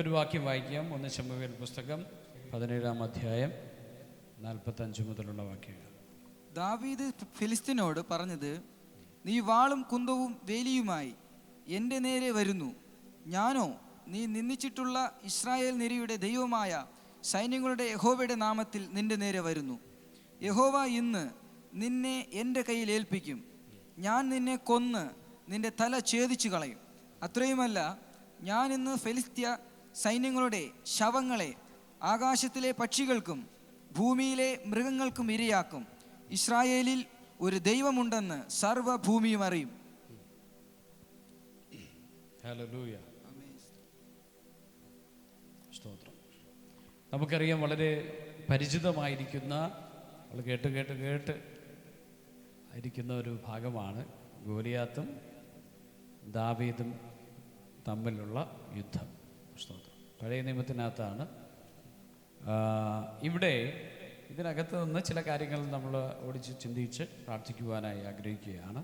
ഒരു വാക്യം വായിക്കാം. 1 ശമൂവേൽ പുസ്തകം 17-ാം അധ്യായം 45 മുതലുള്ള വാക്യങ്ങൾ. ദാവീദ് ഫിലിസ്തീനോട് പറഞ്ഞത്, നീ വാളും കുന്തവും വേലിയുമായി എൻ്റെ നേരെ വരുന്നു. ഞാനോ നീ നിന്ദിച്ചിട്ടുള്ള ഇസ്രായേൽ നിരയുടെ ദൈവമായ സൈന്യങ്ങളുടെ യഹോവയുടെ നാമത്തിൽ നിന്റെ നേരെ വരുന്നു. യഹോവ ഇന്ന് നിന്നെ എൻ്റെ കയ്യിൽ ഏൽപ്പിക്കും. ഞാൻ നിന്നെ കൊന്ന് നിന്റെ തല ഛേദിച്ചു കളയും. അത്രയുമല്ല, ഞാൻ ഇന്ന് ഫെലിസ്ത്യ സൈന്യങ്ങളുടെ ശവങ്ങളെ ആകാശത്തിലെ പക്ഷികൾക്കും ഭൂമിയിലെ മൃഗങ്ങൾക്കും ഇരയാക്കും. ഇസ്രായേലിൽ ഒരു ദൈവമുണ്ടെന്ന് സർവ്വഭൂമിയും അറിയും. ഹല്ലേലൂയ. സ്തോത്രം. നമുക്കറിയാം, വളരെ പരിചിതമായിരിക്കുന്ന, കേട്ട് ആയിരിക്കുന്ന ഒരു ഭാഗമാണ് ഗോലിയാത്തും ദാവീദും തമ്മിലുള്ള യുദ്ധം. സ്തോത്രം. പഴയ നിയമത്തിനകത്താണ്. ഇവിടെ ഇതിനകത്ത് നിന്ന് ചില കാര്യങ്ങൾ നമ്മൾ ഓടിച്ച് ചിന്തിച്ച് പ്രാർത്ഥിക്കുവാനായി ആഗ്രഹിക്കുകയാണ്.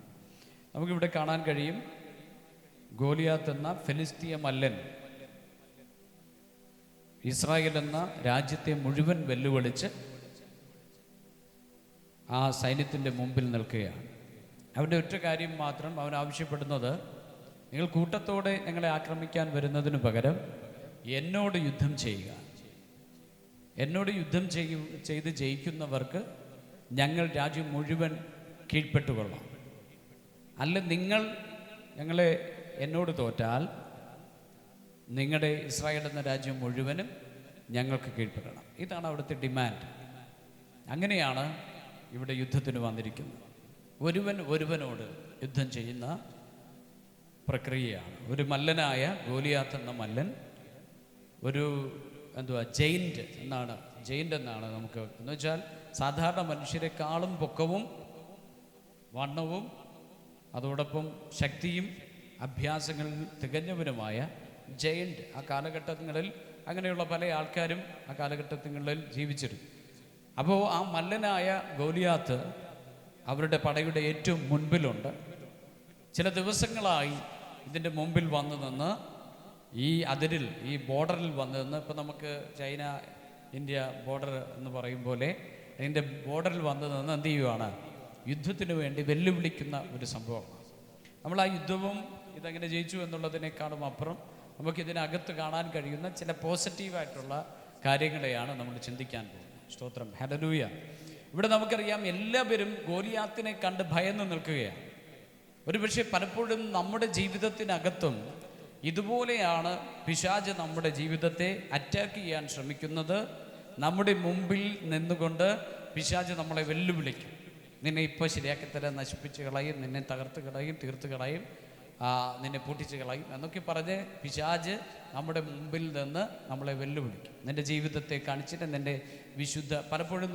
നമുക്കിവിടെ കാണാൻ കഴിയും, ഗോലിയാത്ത് എന്ന ഫെലിസ്തീയ മല്ലൻ ഇസ്രായേൽ എന്ന രാജ്യത്തെ മുഴുവൻ വെല്ലുവിളിച്ച് ആ സൈന്യത്തിൻ്റെ മുമ്പിൽ നിൽക്കുകയാണ്. അവൻ്റെ ഒറ്റ കാര്യം മാത്രം അവൻ ആവശ്യപ്പെടുന്നത്, നിങ്ങൾ കൂട്ടത്തോടെ ഞങ്ങളെ ആക്രമിക്കാൻ വരുന്നതിന് പകരം എന്നോട് യുദ്ധം ചെയ്യുക. എന്നോട് യുദ്ധം ചെയ്ത് ജയിക്കുന്നവർക്ക് ഞങ്ങൾ രാജ്യം മുഴുവൻ കീഴ്പ്പെട്ടുകൊള്ളാം. അല്ല, ഞങ്ങളെ എന്നോട് തോറ്റാൽ നിങ്ങളുടെ ഇസ്രായേൽ എന്ന രാജ്യം മുഴുവനും ഞങ്ങൾക്ക് കീഴ്പ്പെടണം. ഇതാണ് അവിടുത്തെ ഡിമാൻഡ്. അങ്ങനെയാണ് ഇവിടെ യുദ്ധത്തിന് വന്നിരിക്കുന്നത്. ഒരുവനോട് യുദ്ധം ചെയ്യുന്ന പ്രക്രിയയാണ്. ഒരു മല്ലനായ ഗോലിയാത്ത് എന്ന മല്ലൻ ഒരു ജെയിൻ്റ് എന്നാണ് നമുക്ക് എന്ന് വെച്ചാൽ സാധാരണ മനുഷ്യരെക്കാളും പൊക്കവും വണ്ണവും അതോടൊപ്പം ശക്തിയും അഭ്യാസങ്ങളിൽ തികഞ്ഞവനുമായ ജയൻ്റ്. ആ കാലഘട്ടങ്ങളിൽ അങ്ങനെയുള്ള പല ആൾക്കാരും ആ കാലഘട്ടങ്ങളിൽ ജീവിച്ചിരുന്നു. അപ്പോൾ ആ മല്ലനായ ഗോലിയാത്ത് അവരുടെ പടയുടെ ഏറ്റവും മുൻപിലുണ്ട്. ചില ദിവസങ്ങളായി ഇതിൻ്റെ മുമ്പിൽ വന്നു നിന്ന് ഈ അതിരിൽ, ഈ ബോർഡറിൽ വന്നു നിന്ന്, ഇപ്പോൾ നമുക്ക് ചൈന ഇന്ത്യ ബോർഡർ എന്ന് പറയും പോലെ അതിൻ്റെ ബോർഡറിൽ വന്നു നിന്ന് എന്ത് ചെയ്യുവാണ്? യുദ്ധത്തിന് വേണ്ടി വെല്ലുവിളിക്കുന്ന ഒരു സംഭവമാണ്. നമ്മൾ ആ യുദ്ധവും ഇതെങ്ങനെ ജയിച്ചു എന്നുള്ളതിനേക്കാളും അപ്പുറം നമുക്കിതിനകത്ത് കാണാൻ കഴിയുന്ന ചില പോസിറ്റീവായിട്ടുള്ള കാര്യങ്ങളെയാണ് നമ്മൾ ചിന്തിക്കാൻ പോകുന്നത്. സ്തോത്രം. ഹല്ലേലൂയ. ഇവിടെ നമുക്കറിയാം, എല്ലാവരും ഗോലിയാത്തിനെ കണ്ട് ഭയന്ന് നിൽക്കുകയാണ്. ഒരുപക്ഷെ പലപ്പോഴും നമ്മുടെ ജീവിതത്തിനകത്തും ഇതുപോലെയാണ് പിശാച് നമ്മുടെ ജീവിതത്തെ അറ്റാക്ക് ചെയ്യാൻ ശ്രമിക്കുന്നത്. നമ്മുടെ മുമ്പിൽ നിന്നുകൊണ്ട് പിശാച് നമ്മളെ വെല്ലുവിളിക്കും. നിന്നെ ഇപ്പോൾ ശരിയാക്കി തരാൻ, നശിപ്പിച്ച് കളയും, നിന്നെ തകർത്ത് കളയും, തീർത്ത് കളയും, നിന്നെ പൊട്ടിച്ച് കളയും എന്നൊക്കെ പറഞ്ഞ് പിശാച് നമ്മുടെ മുമ്പിൽ നിന്ന് നമ്മളെ വെല്ലുവിളിക്കും. നിൻ്റെ ജീവിതത്തെ കാണിച്ചിട്ട് നിൻ്റെ പലപ്പോഴും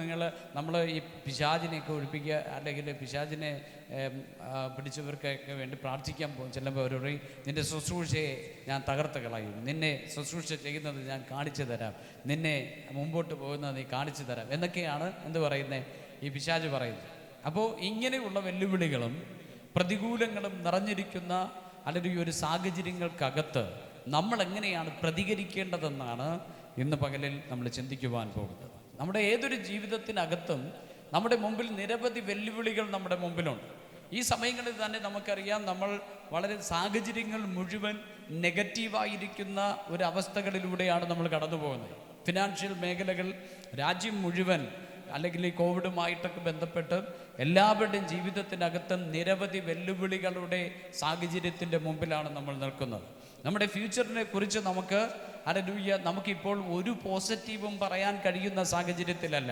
നമ്മൾ ഈ പിശാചിനെയൊക്കെ ഒഴിപ്പിക്കുക, അല്ലെങ്കിൽ പിശാചിനെ പിടിച്ചവർക്കൊക്കെ വേണ്ടി പ്രാർത്ഥിക്കാൻ പോകും. ചെല്ലുമ്പോൾ അവർ പറയും, നിൻ്റെ ശുശ്രൂഷയെ ഞാൻ തകർത്ത് കളയും, നിന്നെ ശുശ്രൂഷ ചെയ്യുന്നത് ഞാൻ കാണിച്ചു തരാം, നിന്നെ മുമ്പോട്ട് പോകുന്നത് നീ കാണിച്ചു തരാം എന്നൊക്കെയാണ് പറയുന്നത്, ഈ പിശാച് പറയുന്നത്. അപ്പോൾ ഇങ്ങനെയുള്ള വെല്ലുവിളികളും പ്രതികൂലങ്ങളും നിറഞ്ഞിരിക്കുന്ന അല്ലെങ്കിൽ ഒരു സാഹചര്യങ്ങൾക്കകത്ത് നമ്മൾ എങ്ങനെയാണ് പ്രതികരിക്കേണ്ടതെന്നാണ് ഇന്ന് പകലിൽ നമ്മൾ ചിന്തിക്കുവാൻ പോകുന്നത്. നമ്മുടെ ഏതൊരു ജീവിതത്തിനകത്തും നമ്മുടെ മുമ്പിൽ നിരവധി വെല്ലുവിളികൾ നമ്മുടെ മുമ്പിലുണ്ട്. ഈ സമയങ്ങളിൽ തന്നെ നമുക്കറിയാം, നമ്മൾ വളരെ സാഹചര്യങ്ങൾ മുഴുവൻ നെഗറ്റീവായിരിക്കുന്ന ഒരു അവസ്ഥകളിലൂടെയാണ് നമ്മൾ കടന്നു പോകുന്നത്. ഫിനാൻഷ്യൽ മേഖലകൾ, രാജ്യം മുഴുവൻ, അല്ലെങ്കിൽ ഈ കോവിഡുമായിട്ടൊക്കെ ബന്ധപ്പെട്ട് എല്ലാവരുടെയും ജീവിതത്തിനകത്തും നിരവധി വെല്ലുവിളികളുടെ സാഹചര്യത്തിൻ്റെ മുമ്പിലാണ് നമ്മൾ നിൽക്കുന്നത്. നമ്മുടെ ഫ്യൂച്ചറിനെ കുറിച്ച് നമുക്കിപ്പോൾ ഒരു പോസിറ്റീവും പറയാൻ കഴിയുന്ന സാഹചര്യത്തിലല്ല.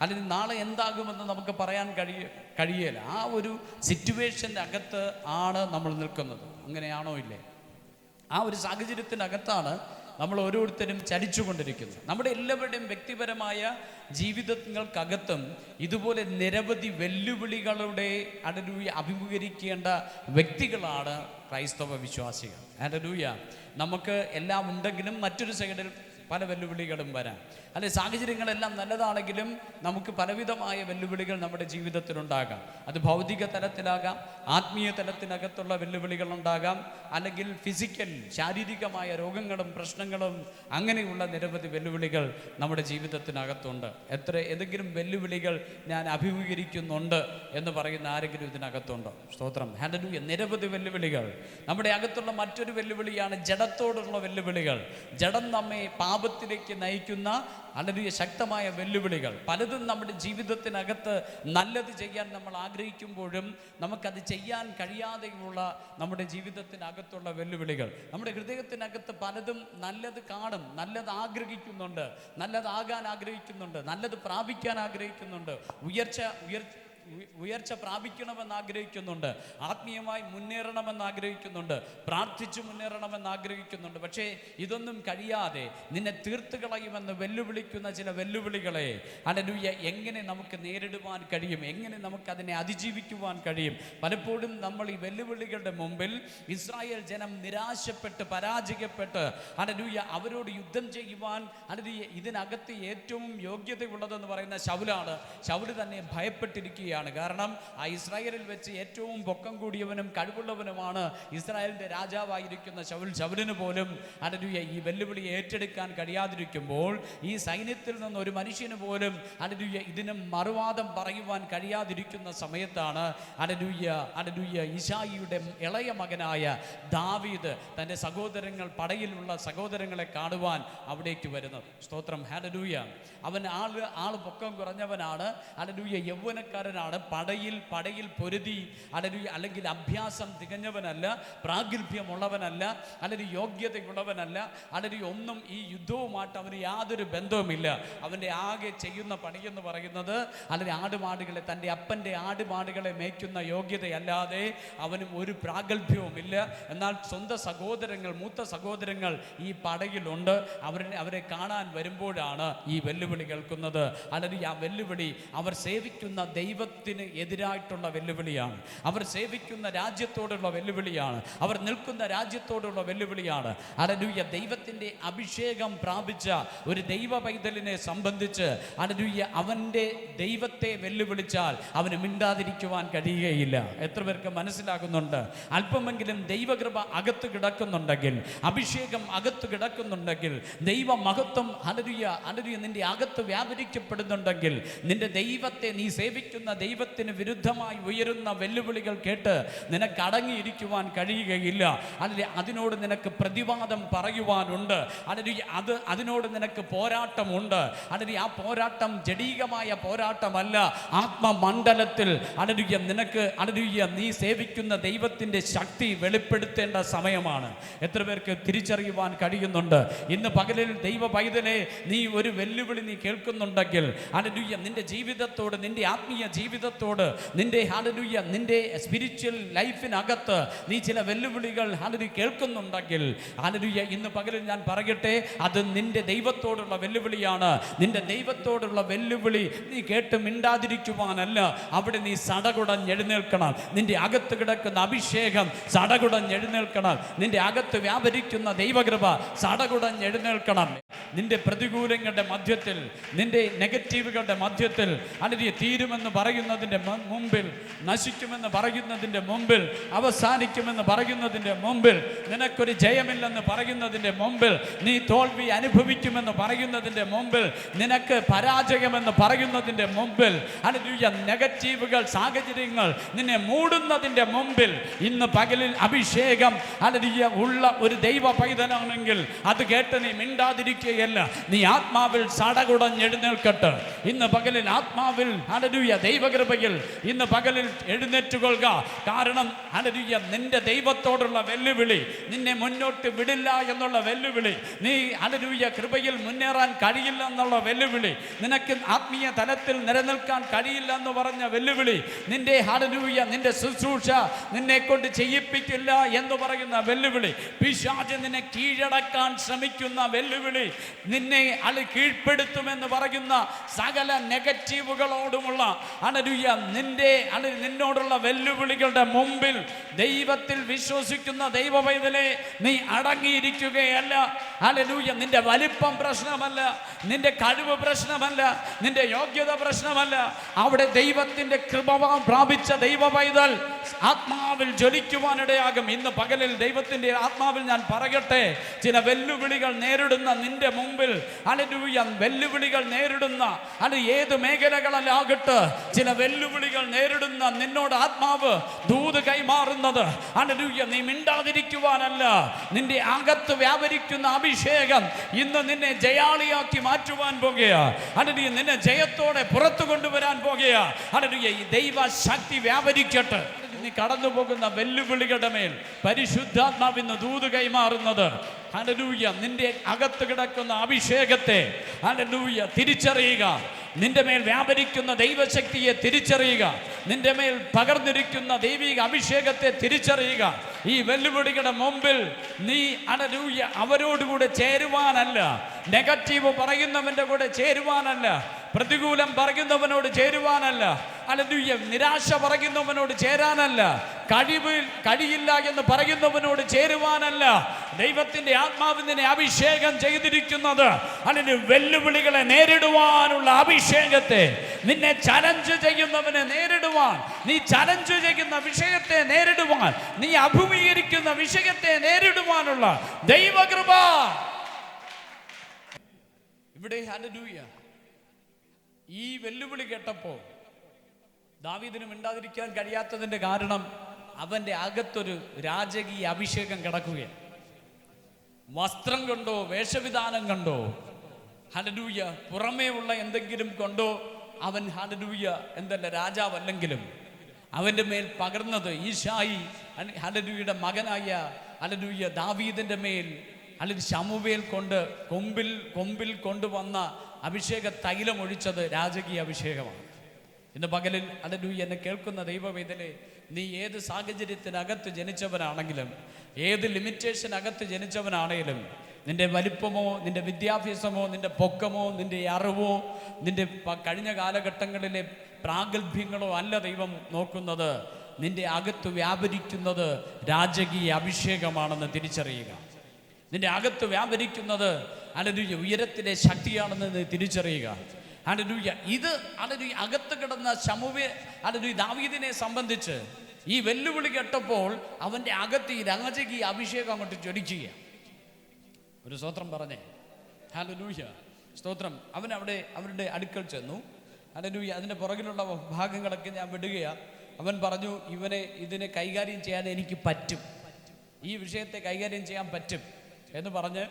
അല്ലെങ്കിൽ നാളെ എന്താകുമെന്ന് നമുക്ക് പറയാൻ കഴിയില്ല. ആ ഒരു സിറ്റുവേഷൻ്റെ അകത്ത് ആണ് നമ്മൾ നിൽക്കുന്നത്. അങ്ങനെയാണോ ഇല്ലേ? ആ ഒരു സാഹചര്യത്തിനകത്താണ് നമ്മൾ ഓരോരുത്തരും ചലിച്ചുകൊണ്ടിരിക്കുന്നത്. നമ്മുടെ എല്ലാവരുടെയും വ്യക്തിപരമായ ജീവിതങ്ങൾക്കകത്തും ഇതുപോലെ നിരവധി വെല്ലുവിളികളുടെ അഭിമുഖീകരിക്കേണ്ട വ്യക്തികളാണ് ക്രൈസ്തവ വിശ്വാസികൾ. ഹല്ലേലൂയ. നമുക്ക് എല്ലാം ഉണ്ടെങ്കിലും മറ്റൊരു സൈഡിൽ പല വെല്ലുവിളികളും വരാം. അല്ലെ, സാഹചര്യങ്ങളെല്ലാം നല്ലതാണെങ്കിലും നമുക്ക് പലവിധമായ വെല്ലുവിളികൾ നമ്മുടെ ജീവിതത്തിലുണ്ടാകാം. അത് ഭൗതിക തലത്തിലാകാം, ആത്മീയ തലത്തിനകത്തുള്ള വെല്ലുവിളികൾ ഉണ്ടാകാം, അല്ലെങ്കിൽ ഫിസിക്കൽ ശാരീരികമായ രോഗങ്ങളും പ്രശ്നങ്ങളും, അങ്ങനെയുള്ള നിരവധി വെല്ലുവിളികൾ നമ്മുടെ ജീവിതത്തിനകത്തുണ്ട്. ഏതെങ്കിലും വെല്ലുവിളികൾ ഞാൻ അഭിമുഖീകരിക്കുന്നുണ്ട് എന്ന് പറയുന്ന ആരെങ്കിലും ഇതിനകത്തുണ്ടോ? സ്തോത്രം, ഹല്ലേലൂയ. നിരവധി വെല്ലുവിളികൾ. നമ്മുടെ അകത്തുള്ള മറ്റൊരു വെല്ലുവിളിയാണ് ജഡത്തോടുള്ള വെല്ലുവിളികൾ. ജഡം നമ്മെ പാപത്തിലേക്ക് നയിക്കുന്ന ഹല്ലേലൂയ ശക്തമായ വെല്ലുവിളികൾ. പലതും നമ്മുടെ ജീവിതത്തിനകത്ത് നല്ലത് ചെയ്യാൻ നമ്മൾ ആഗ്രഹിക്കുമ്പോഴും നമുക്കത് ചെയ്യാൻ കഴിയാതെയുള്ള നമ്മുടെ ജീവിതത്തിനകത്തുള്ള വെല്ലുവിളികൾ. നമ്മുടെ ഹൃദയത്തിനകത്ത് പലതും നല്ലത് കാണും, നല്ലത് ആഗ്രഹിക്കുന്നുണ്ട്, നല്ലതാകാൻ ആഗ്രഹിക്കുന്നുണ്ട്, നല്ലത് പ്രാപിക്കാൻ ആഗ്രഹിക്കുന്നുണ്ട്, ഉയർച്ച പ്രാപിക്കണമെന്ന് ആഗ്രഹിക്കുന്നുണ്ട്, ആത്മീയമായി മുന്നേറണമെന്ന് ആഗ്രഹിക്കുന്നുണ്ട്, പ്രാർത്ഥിച്ചു മുന്നേറണമെന്ന് ആഗ്രഹിക്കുന്നുണ്ട്. പക്ഷേ ഇതൊന്നും കഴിയാതെ നിന്നെ തീർത്ത് കളയുമെന്ന് വെല്ലുവിളിക്കുന്ന ചില വെല്ലുവിളികളെ ഹല്ലേലൂയ എങ്ങനെ നമുക്ക് നേരിടുവാൻ കഴിയും? എങ്ങനെ നമുക്കതിനെ അതിജീവിക്കുവാൻ കഴിയും? പലപ്പോഴും നമ്മൾ ഈ വെല്ലുവിളികളുടെ മുമ്പിൽ ഇസ്രായേൽ ജനം നിരാശപ്പെട്ട് പരാജയപ്പെട്ട് ഹല്ലേലൂയ അവരോട് യുദ്ധം ചെയ്യുവാൻ ഹല്ലേലൂയ ഇതിനകത്ത് ഏറ്റവും യോഗ്യതയുള്ളതെന്ന് പറയുന്ന ശൗലാണ്. ശൗല് തന്നെ ഭയപ്പെട്ടിരിക്കുകയാണ്. കാരണം ആ ഇസ്രായേലിൽ വെച്ച് ഏറ്റവും പൊക്കം കൂടിയവനും കഴിവുള്ളവനുമാണ് ഇസ്രായേലിന്റെ രാജാവായിരിക്കുന്ന ശൗലിന് പോലും ഹല്ലേലൂയ ഈ വെല്ലുവിളി ഏറ്റെടുക്കാൻ കഴിയാതിരിക്കുമ്പോൾ, ഈ സൈന്യത്തിൽ നിന്ന് ഒരു മനുഷ്യന് പോലും ഹല്ലേലൂയ ഇതിന് മറുവാദം പറയുവാൻ കഴിയാതിരിക്കുന്ന സമയത്താണ് ഹല്ലേലൂയ ഇശായിയുടെ ഇളയ മകനായ ദാവീദ് തൻ്റെ പടയിലുള്ള സഹോദരങ്ങളെ കാണുവാൻ അവിടേക്ക് വരുന്നത്. സ്തോത്രം, ഹല്ലേലൂയ. അവൻ ആള് പൊക്കം കുറഞ്ഞവനാണ്, ഹല്ലേലൂയ യൗവനക്കാരനാണ്, പടയിൽ പൊരുതി അല്ലെങ്കിൽ അഭ്യാസം തികഞ്ഞവനല്ല, പ്രാഗൽഭ്യമുള്ളവനല്ല, അല്ലെങ്കിൽ യോഗ്യതയുള്ളവനല്ല, അല്ലെങ്കിൽ ഒന്നും ഈ യുദ്ധവുമായിട്ട് അവന് യാതൊരു ബന്ധവുമില്ല. അവൻ്റെ ആകെ ചെയ്യുന്ന പണിയെന്ന് പറയുന്നത് അല്ലെങ്കിൽ തൻ്റെ അപ്പൻ്റെ ആടുമാടുകളെ മേയ്ക്കുന്ന യോഗ്യതയല്ലാതെ അവനും ഒരു പ്രാഗൽഭ്യവുമില്ല. എന്നാൽ സ്വന്തം മൂത്ത സഹോദരങ്ങൾ ഈ പടയിലുണ്ട്. അവരെ കാണാൻ വരുമ്പോഴാണ് ഈ വെല്ലുവിളി കേൾക്കുന്നത്. അല്ലെങ്കിൽ ആ വെല്ലുവിളി അവർ സേവിക്കുന്ന ദൈവത്തിന് എതിരായിട്ടുള്ള വെല്ലുവിളിയാണ്, അവർ സേവിക്കുന്ന രാജ്യത്തോടുള്ള വെല്ലുവിളിയാണ്, അവർ നിൽക്കുന്ന രാജ്യത്തോടുള്ള വെല്ലുവിളിയാണ്. ഹല്ലേലൂയ. ദൈവത്തിൻ്റെ അഭിഷേകം പ്രാപിച്ച ഒരു ദൈവ പൈതലിനെ സംബന്ധിച്ച് ഹല്ലേലൂയ അവൻ്റെ ദൈവത്തെ വെല്ലുവിളിച്ചാൽ അവന് മിണ്ടാതിരിക്കുവാൻ കഴിയുകയില്ല. എത്ര പേർക്ക് മനസ്സിലാകുന്നുണ്ട്? അല്പമെങ്കിലും ദൈവകൃപ അകത്ത് കിടക്കുന്നുണ്ടെങ്കിൽ, അഭിഷേകം അകത്ത് കിടക്കുന്നുണ്ടെങ്കിൽ, ദൈവ മഹത്വം ഹല്ലേലൂയ നിന്റെ അകത്ത് വ്യാപരിക്കപ്പെടുന്നുണ്ടെങ്കിൽ, നിന്റെ ദൈവത്തെ നീ സേവിക്കുന്ന ദൈവത്തിന് വിരുദ്ധമായി ഉയരുന്ന വെല്ലുവിളികൾ കേട്ട് നിനക്ക് അടങ്ങിയിരിക്കുവാൻ കഴിയുകയില്ല. അല്ലെങ്കിൽ അതിനോട് നിനക്ക് പ്രതിവാദം പറയുവാനുണ്ട്, അല്ലെങ്കിൽ അതിനോട് നിനക്ക് പോരാട്ടമുണ്ട്. അല്ലെങ്കിൽ ആ പോരാട്ടം ജഡീകമായ പോരാട്ടമല്ല, ആത്മമണ്ഡലത്തിൽ അല്ലെങ്കിൽ നീ സേവിക്കുന്ന ദൈവത്തിൻ്റെ ശക്തി വെളിപ്പെടുത്തേണ്ട സമയമാണ്. എത്ര പേർക്ക് തിരിച്ചറിയുവാൻ കഴിയുന്നുണ്ട്? ഇന്ന് പകലിൽ ദൈവ പൈതലെ നീ ഒരു വെല്ലുവിളി നീ കേൾക്കുന്നുണ്ടെങ്കിൽ, ഹല്ലേലൂയ നിന്റെ ജീവിതത്തോട്, നിന്റെ ആത്മീയ ജീവിതത്തോട്, നിന്റെ സ്പിരിച്വൽ ലൈഫിനകത്ത് നീ ചില വെല്ലുവിളികൾ കേൾക്കുന്നുണ്ടെങ്കിൽ, ഹല്ലേലൂയ ഇന്ന് പകലിൽ ഞാൻ പറയട്ടെ, അത് നിന്റെ ദൈവത്തോടുള്ള വെല്ലുവിളിയാണ്. നിന്റെ ദൈവത്തോടുള്ള വെല്ലുവിളി നീ കേട്ട് മിണ്ടാതിരിക്കുവാനല്ല, അവിടെ നീ സടകുടഞ്ഞെഴുന്നേൽക്കണം. നിന്റെ അകത്ത് കിടക്കുന്ന അഭിഷേകം സടകുടഞ്ഞെഴുന്നേൽക്കണം. നിന്റെ അകത്ത് വ്യാപരിക്കുന്ന ദൈവകൃപ സടകുടഞ്ഞെഴുന്നേൽക്കണം. നിന്റെ പ്രതികൂലങ്ങളുടെ മധ്യത്തിൽ, നിന്റെ നെഗറ്റീവുകളുടെ മധ്യത്തിൽ, അല്ലെങ്കിൽ തീരുമെന്ന് പറയുന്നതിൻ്റെ മുമ്പിൽ, നശിക്കുമെന്ന് പറയുന്നതിൻ്റെ മുമ്പിൽ, അവസാനിക്കുമെന്ന് പറയുന്നതിൻ്റെ മുമ്പിൽ, നിനക്കൊരു ജയമില്ലെന്ന് പറയുന്നതിൻ്റെ മുമ്പിൽ, നീ തോൽവി അനുഭവിക്കുമെന്ന് പറയുന്നതിൻ്റെ മുമ്പിൽ, നിനക്ക് പരാജയമെന്ന് പറയുന്നതിൻ്റെ മുമ്പിൽ, ഹല്ലേലൂയ നെഗറ്റീവുകൾ, സാഹചര്യങ്ങൾ നിന്നെ മൂടുന്നതിൻ്റെ മുമ്പിൽ, ഇന്ന് പകലിൽ അഭിഷേകം ഹല്ലേലൂയ ഉള്ള ഒരു ദൈവ പൈതലാണെങ്കിൽ അത് കേട്ട് നീ മിണ്ടാതിരിക്കുകയല്ല, നീ ആത്മാവിൽ സടകുടഞ്ഞെഴുന്നേൽക്കട്ടെ. ഇന്ന് പകലിൽ ആത്മാവിൽ ഹല്ലേലൂയ ദൈവകൃപയിൽ ഇന്ന് പകലിൽ എഴുന്നേറ്റുകൊള്ളുക. കാരണം ഹല്ലേലൂയ നിന്റെ ദൈവത്തോടുള്ള വെല്ലുവിളി നിന്നെ മുന്നോട്ട് വിടില്ല എന്നുള്ള വെല്ലുവിളി, നീ ഹല്ലേലൂയ കൃപയിൽ മുന്നേറാൻ കഴിയില്ല എന്നുള്ള വെല്ലുവിളി, നിനക്ക് ആത്മീയ തലത്തിൽ നിലനിൽക്കാൻ കഴിയില്ല എന്ന് പറഞ്ഞ വെല്ലുവിളി, നിന്റെ ഹല്ലേലൂയ നിന്റെ ശുശ്രൂഷ നിന്നെ കൊണ്ട് ചെയ്യിപ്പിക്കില്ല എന്ന് പറയുന്ന വെല്ലുവിളി, പിശാച് നിന്നെ കീഴടക്കാൻ ശ്രമിക്കുന്ന വെല്ലുവിളി, നിന്നെ കീഴ്പ്പെടുത്തുമെന്ന് പറയുന്ന സകല നെഗറ്റീവുകളോടുമുള്ള നിന്നോടുള്ള വെല്ലുവിളികളുടെ മുമ്പിൽ ദൈവത്തിൽ വിശ്വസിക്കുന്ന ദൈവ പൈതലേ, നീ അടങ്ങിയിരിക്കുകയല്ല. ഹല്ലേലൂയ. നിന്റെ വലിപ്പം പ്രശ്നമല്ല, നിന്റെ കഴിവ് പ്രശ്നമല്ല, നിന്റെ യോഗ്യത പ്രശ്നമല്ല. അവിടെ ദൈവത്തിന്റെ കൃപ പ്രാപിച്ച ദൈവ പൈതൽ ആത്മാവിൽ ജ്വലിക്കുവാനിടയാകും. ഇന്ന് പകലിൽ ദൈവത്തിന്റെ ആത്മാവിൽ ഞാൻ പറയട്ടെ, ചില വെല്ലുവിളികൾ നേരിടുന്ന നിന്റെ മുമ്പിൽ, ഹല്ലേലൂയ, വെല്ലുവിളികൾ നേരിടുന്ന ഏത് മേഖലകളിലാകട്ടെ, ചില വെല്ലുവിളികൾ നേരിടുന്ന നിന്നോട് ആത്മാവ് ദൂത് കൈമാറുന്നത്, ഹല്ലേലൂയ, നീ മിണ്ടാതിരിക്കുവാനല്ല, നിന്റെ അകത്ത് വ്യാപരിക്കുന്ന അഭിഷേകം ഇന്ന് നിന്നെ ജയാളിയാക്കി മാറ്റുവാൻ പോകുകയാ. ഹല്ലേലൂയ, നിന്നെ ജയത്തോടെ പുറത്തു കൊണ്ടുവരാൻ പോകുകയാ. ഹല്ലേലൂയ, ഈ ദൈവ ശക്തി വ്യാപരിക്കട്ടെ. നീ കടന്നു പോകുന്ന വെല്ലുവിളികളുടെ മേൽ പരിശുദ്ധാത്മാവിന്ന് ദൂത് കൈമാറുന്നത്, ഹല്ലേലൂയ, നിന്റെ അകത്ത് കിടക്കുന്ന അഭിഷേകത്തെ, ഹല്ലേലൂയ, തിരിച്ചറിയുക. നിന്റെ മേൽ വ്യാപരിക്കുന്ന ദൈവശക്തിയെ തിരിച്ചറിയുക. നിന്റെ മേൽ പകർന്നിരിക്കുന്ന ദൈവിക അഭിഷേകത്തെ തിരിച്ചറിയുക. ഈ വെല്ലുവിളികളുടെ മുമ്പിൽ നീ, ഹല്ലേലൂയ, അവരോടുകൂടെ ചേരുവാനല്ല, നെഗറ്റീവ് പറയുന്നവന്റെ കൂടെ ചേരുവാനല്ല, പ്രതികൂലം പറയുന്നവനോട് ചേരുവാനല്ല, ഹല്ലേലൂയ, നിരാശ പറയുന്നവനോട് ചേരാനല്ല, കഴിയില്ല എന്ന് പറയുന്നവനോട് ചേരുവാനല്ല. ദൈവത്തിന്റെ ആത്മാവിനെ അഭിഷേകം ചെയ്തിരിക്കുന്നത്, അല്ലെങ്കിൽ വെല്ലുവിളികളെ നേരിടുവാനുള്ള അഭിഷേകത്തെ, നിന്നെ ചലഞ്ച് ചെയ്യുന്നവനെ നേരിടുവാൻ, നീ ചലഞ്ച് ചെയ്യുന്ന വിഷയത്തെ നേരിടുവാൻ, നീ അഭിമുഖീകരിക്കുന്ന വിഷയത്തെ നേരിടുവാനുള്ള ദൈവകൃപ ഇവിടെ. ഹല്ലേലൂയ. ഈ വെല്ലുവിളി കേട്ടപ്പോൾ ദാവീദിന് മിണ്ടാതിരിക്കാൻ കഴിയാത്തതിന്റെ കാരണം അവന്റെ അകത്തൊരു രാജകീയ അഭിഷേകം കിടക്കുകയാണ്. വസ്ത്രം കൊണ്ടോ വേഷവിധാനം കൊണ്ടോ, ഹല്ലേലൂയ, പുറമേ ഉള്ള എന്തെങ്കിലും കൊണ്ടോ അവൻ, ഹല്ലേലൂയ, എന്തല്ല രാജാവല്ലെങ്കിലും അവന്റെ മേൽ പകർന്നത് ഈശായി, ഹല്ലേലൂയയുടെ മകനായ, ഹല്ലേലൂയ, ദാവീദിന്റെ മേൽ, അല്ലെങ്കിൽ ശമൂവേൽ കൊണ്ട് കൊമ്പിൽ കൊണ്ടുവന്ന അഭിഷേക തൈലം ഒഴിച്ചത് രാജകീയ അഭിഷേകമാണ്. ഇന്ന് പകലിൽ, ഹല്ലേലൂയ, എന്നെ കേൾക്കുന്ന ദൈവവേദനെ, നീ ഏത് സാഹചര്യത്തിനകത്ത് ജനിച്ചവനാണെങ്കിലും, ഏത് ലിമിറ്റേഷൻ അകത്ത് ജനിച്ചവനാണെങ്കിലും, നിന്റെ വലിപ്പമോ, നിന്റെ വിദ്യാഭ്യാസമോ, നിന്റെ പൊക്കമോ, നിന്റെ അറിവോ, നിന്റെ കഴിഞ്ഞ കാലഘട്ടങ്ങളിലെ പ്രാഗൽഭ്യങ്ങളോ അല്ല ദൈവം നോക്കുന്നത്. നിന്റെ അകത്ത് വ്യാപരിക്കുന്നത് രാജകീയ അഭിഷേകമാണെന്ന് തിരിച്ചറിയുക. നിന്റെ അകത്ത് വ്യാപരിക്കുന്നത്, ഹല്ലേലൂയ, ഉയരത്തിലെ ശക്തിയാണെന്ന് നീ തിരിച്ചറിയുക. ഹല്ലേലൂയ. ഇത്, ഹല്ലേലൂയ, അകത്ത് കിടന്ന ശമൂവേൽ, ഹല്ലേലൂയ, ദാവീദിനെ സംബന്ധിച്ച് ഈ വെല്ലുവിളി കേട്ടപ്പോൾ അവന്റെ അകത്ത് ഈ രാജകീയ അഭിഷേകം അങ്ങോട്ട് ജ്വലിക്കുക. ഒരു സ്തോത്രം പറഞ്ഞേ. ഹല്ലേലൂയ, സ്തോത്രം. അവൻ അവരുടെ അടുക്കൽ ചെന്നു. ഹല്ലേലൂയ. അതിൻ്റെ പുറകിലുള്ള ഭാഗങ്ങളൊക്കെ ഞാൻ വിടുകയാ. അവൻ പറഞ്ഞു, ഇതിനെ കൈകാര്യം ചെയ്യാൻ എനിക്ക് പറ്റും, ഈ വിഷയത്തെ കൈകാര്യം ചെയ്യാൻ പറ്റും എന്ന് പറഞ്ഞ്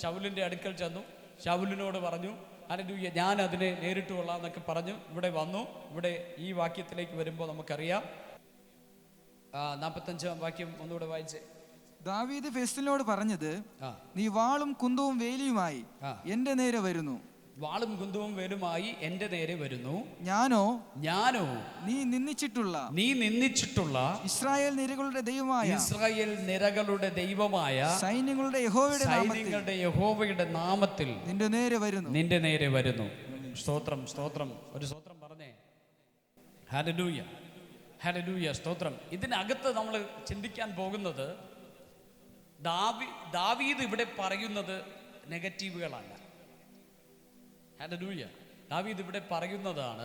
ശൗലിൻ്റെ അടുക്കൽ ചെന്നു. ശൗലിനോട് പറഞ്ഞു, ഹല്ലേലൂയ, ഞാൻ അതിനെ നേരിട്ട് കൊള്ളാം എന്നൊക്കെ പറഞ്ഞു ഇവിടെ വന്നു. ഇവിടെ ഈ വാക്യത്തിലേക്ക് വരുമ്പോൾ നമുക്കറിയാം, 45-ാം വാക്യം ഒന്നുകൂടെ വായിച്ചേ. ദാവീദ് ഫെലിസ്ത്യനോട് പറഞ്ഞത്, നീ വാളും കുന്തവും വേലിയുമായി എന്റെ നേരെ വരുന്നു. വാളും കുന്തവും വേലുമായി എന്റെ നേരെ വരുന്നു. ഞാനോ നീ നിന്ദിച്ചിട്ടുള്ള ഇസ്രായേൽ നിരകളുടെ ദൈവമായ സൈന്യങ്ങളുടെ യഹോവയുടെ നാമത്തിൽ നിന്റെ നേരെ വരുന്നു. സ്തോത്രം, സ്തോത്രം. ഒരു സ്തോത്രം പറഞ്ഞേ. ഹല്ലേലൂയ, ഹല്ലേലൂയ, സ്തോത്രം. ഇതിനകത്ത് നമ്മൾ ചിന്തിക്കാൻ പോകുന്നത്, ദാവീദ് ഇവിടെ പറയുന്നത് നെഗറ്റീവുകളല്ല. ഹല്ലേലൂയ. ദാവീദ് ഇവിടെ പറയുന്നതാണ്,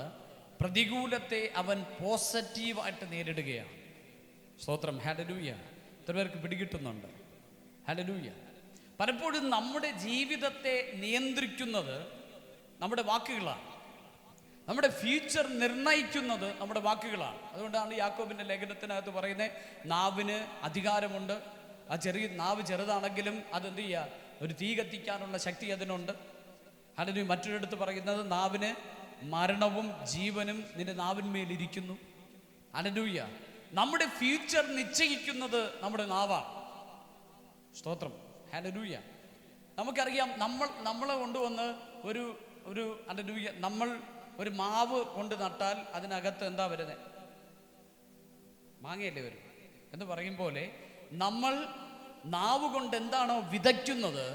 പ്രതികൂലത്തെ അവൻ പോസിറ്റീവായിട്ട് നേരിടുകയാണ്. സ്തോത്രം, ഹല്ലേലൂയ. എത്ര പേർക്ക് പിടികിട്ടുന്നുണ്ട്? ഹല്ലേലൂയ. പലപ്പോഴും നമ്മുടെ ജീവിതത്തെ നിയന്ത്രിക്കുന്നത് നമ്മുടെ വാക്കുകളാണ്. നമ്മുടെ ഫ്യൂച്ചർ നിർണയിക്കുന്നത് നമ്മുടെ വാക്കുകളാണ്. അതുകൊണ്ടാണ് യാക്കോബിൻ്റെ ലേഖനത്തിനകത്ത് പറയുന്നത്, നാവിന് അധികാരമുണ്ട്. ആ നാവ് ചെറുതാണെങ്കിലും അതെന്ത് ചെയ്യുക, ഒരു തീ കത്തിക്കാനുള്ള ശക്തി അതിനുണ്ട്. അല്ലെങ്കിൽ മറ്റൊരിടത്ത് പറയുന്നത്, നാവിന് മരണവും ജീവനും നിന്റെ നാവിന്മേലിരിക്കുന്നു. ഹല്ലേലൂയ. നമ്മുടെ ഫ്യൂച്ചർ നിശ്ചയിക്കുന്നത് നമ്മുടെ നാവാണ്. സ്തോത്രം, ഹല്ലേലൂയ. നമുക്കറിയാം, നമ്മളെ കൊണ്ടുവന്ന് ഒരു ഹല്ലേലൂയ, നമ്മൾ ഒരു മാവ് കൊണ്ട് നട്ടാൽ അതിനകത്ത് എന്താ വരുന്നത്? മാങ്ങയല്ലേ വരും എന്ന് പറയും പോലെ, നമ്മൾ നാവ് കൊണ്ട് എന്താണോ വിതയ്ക്കുന്നത്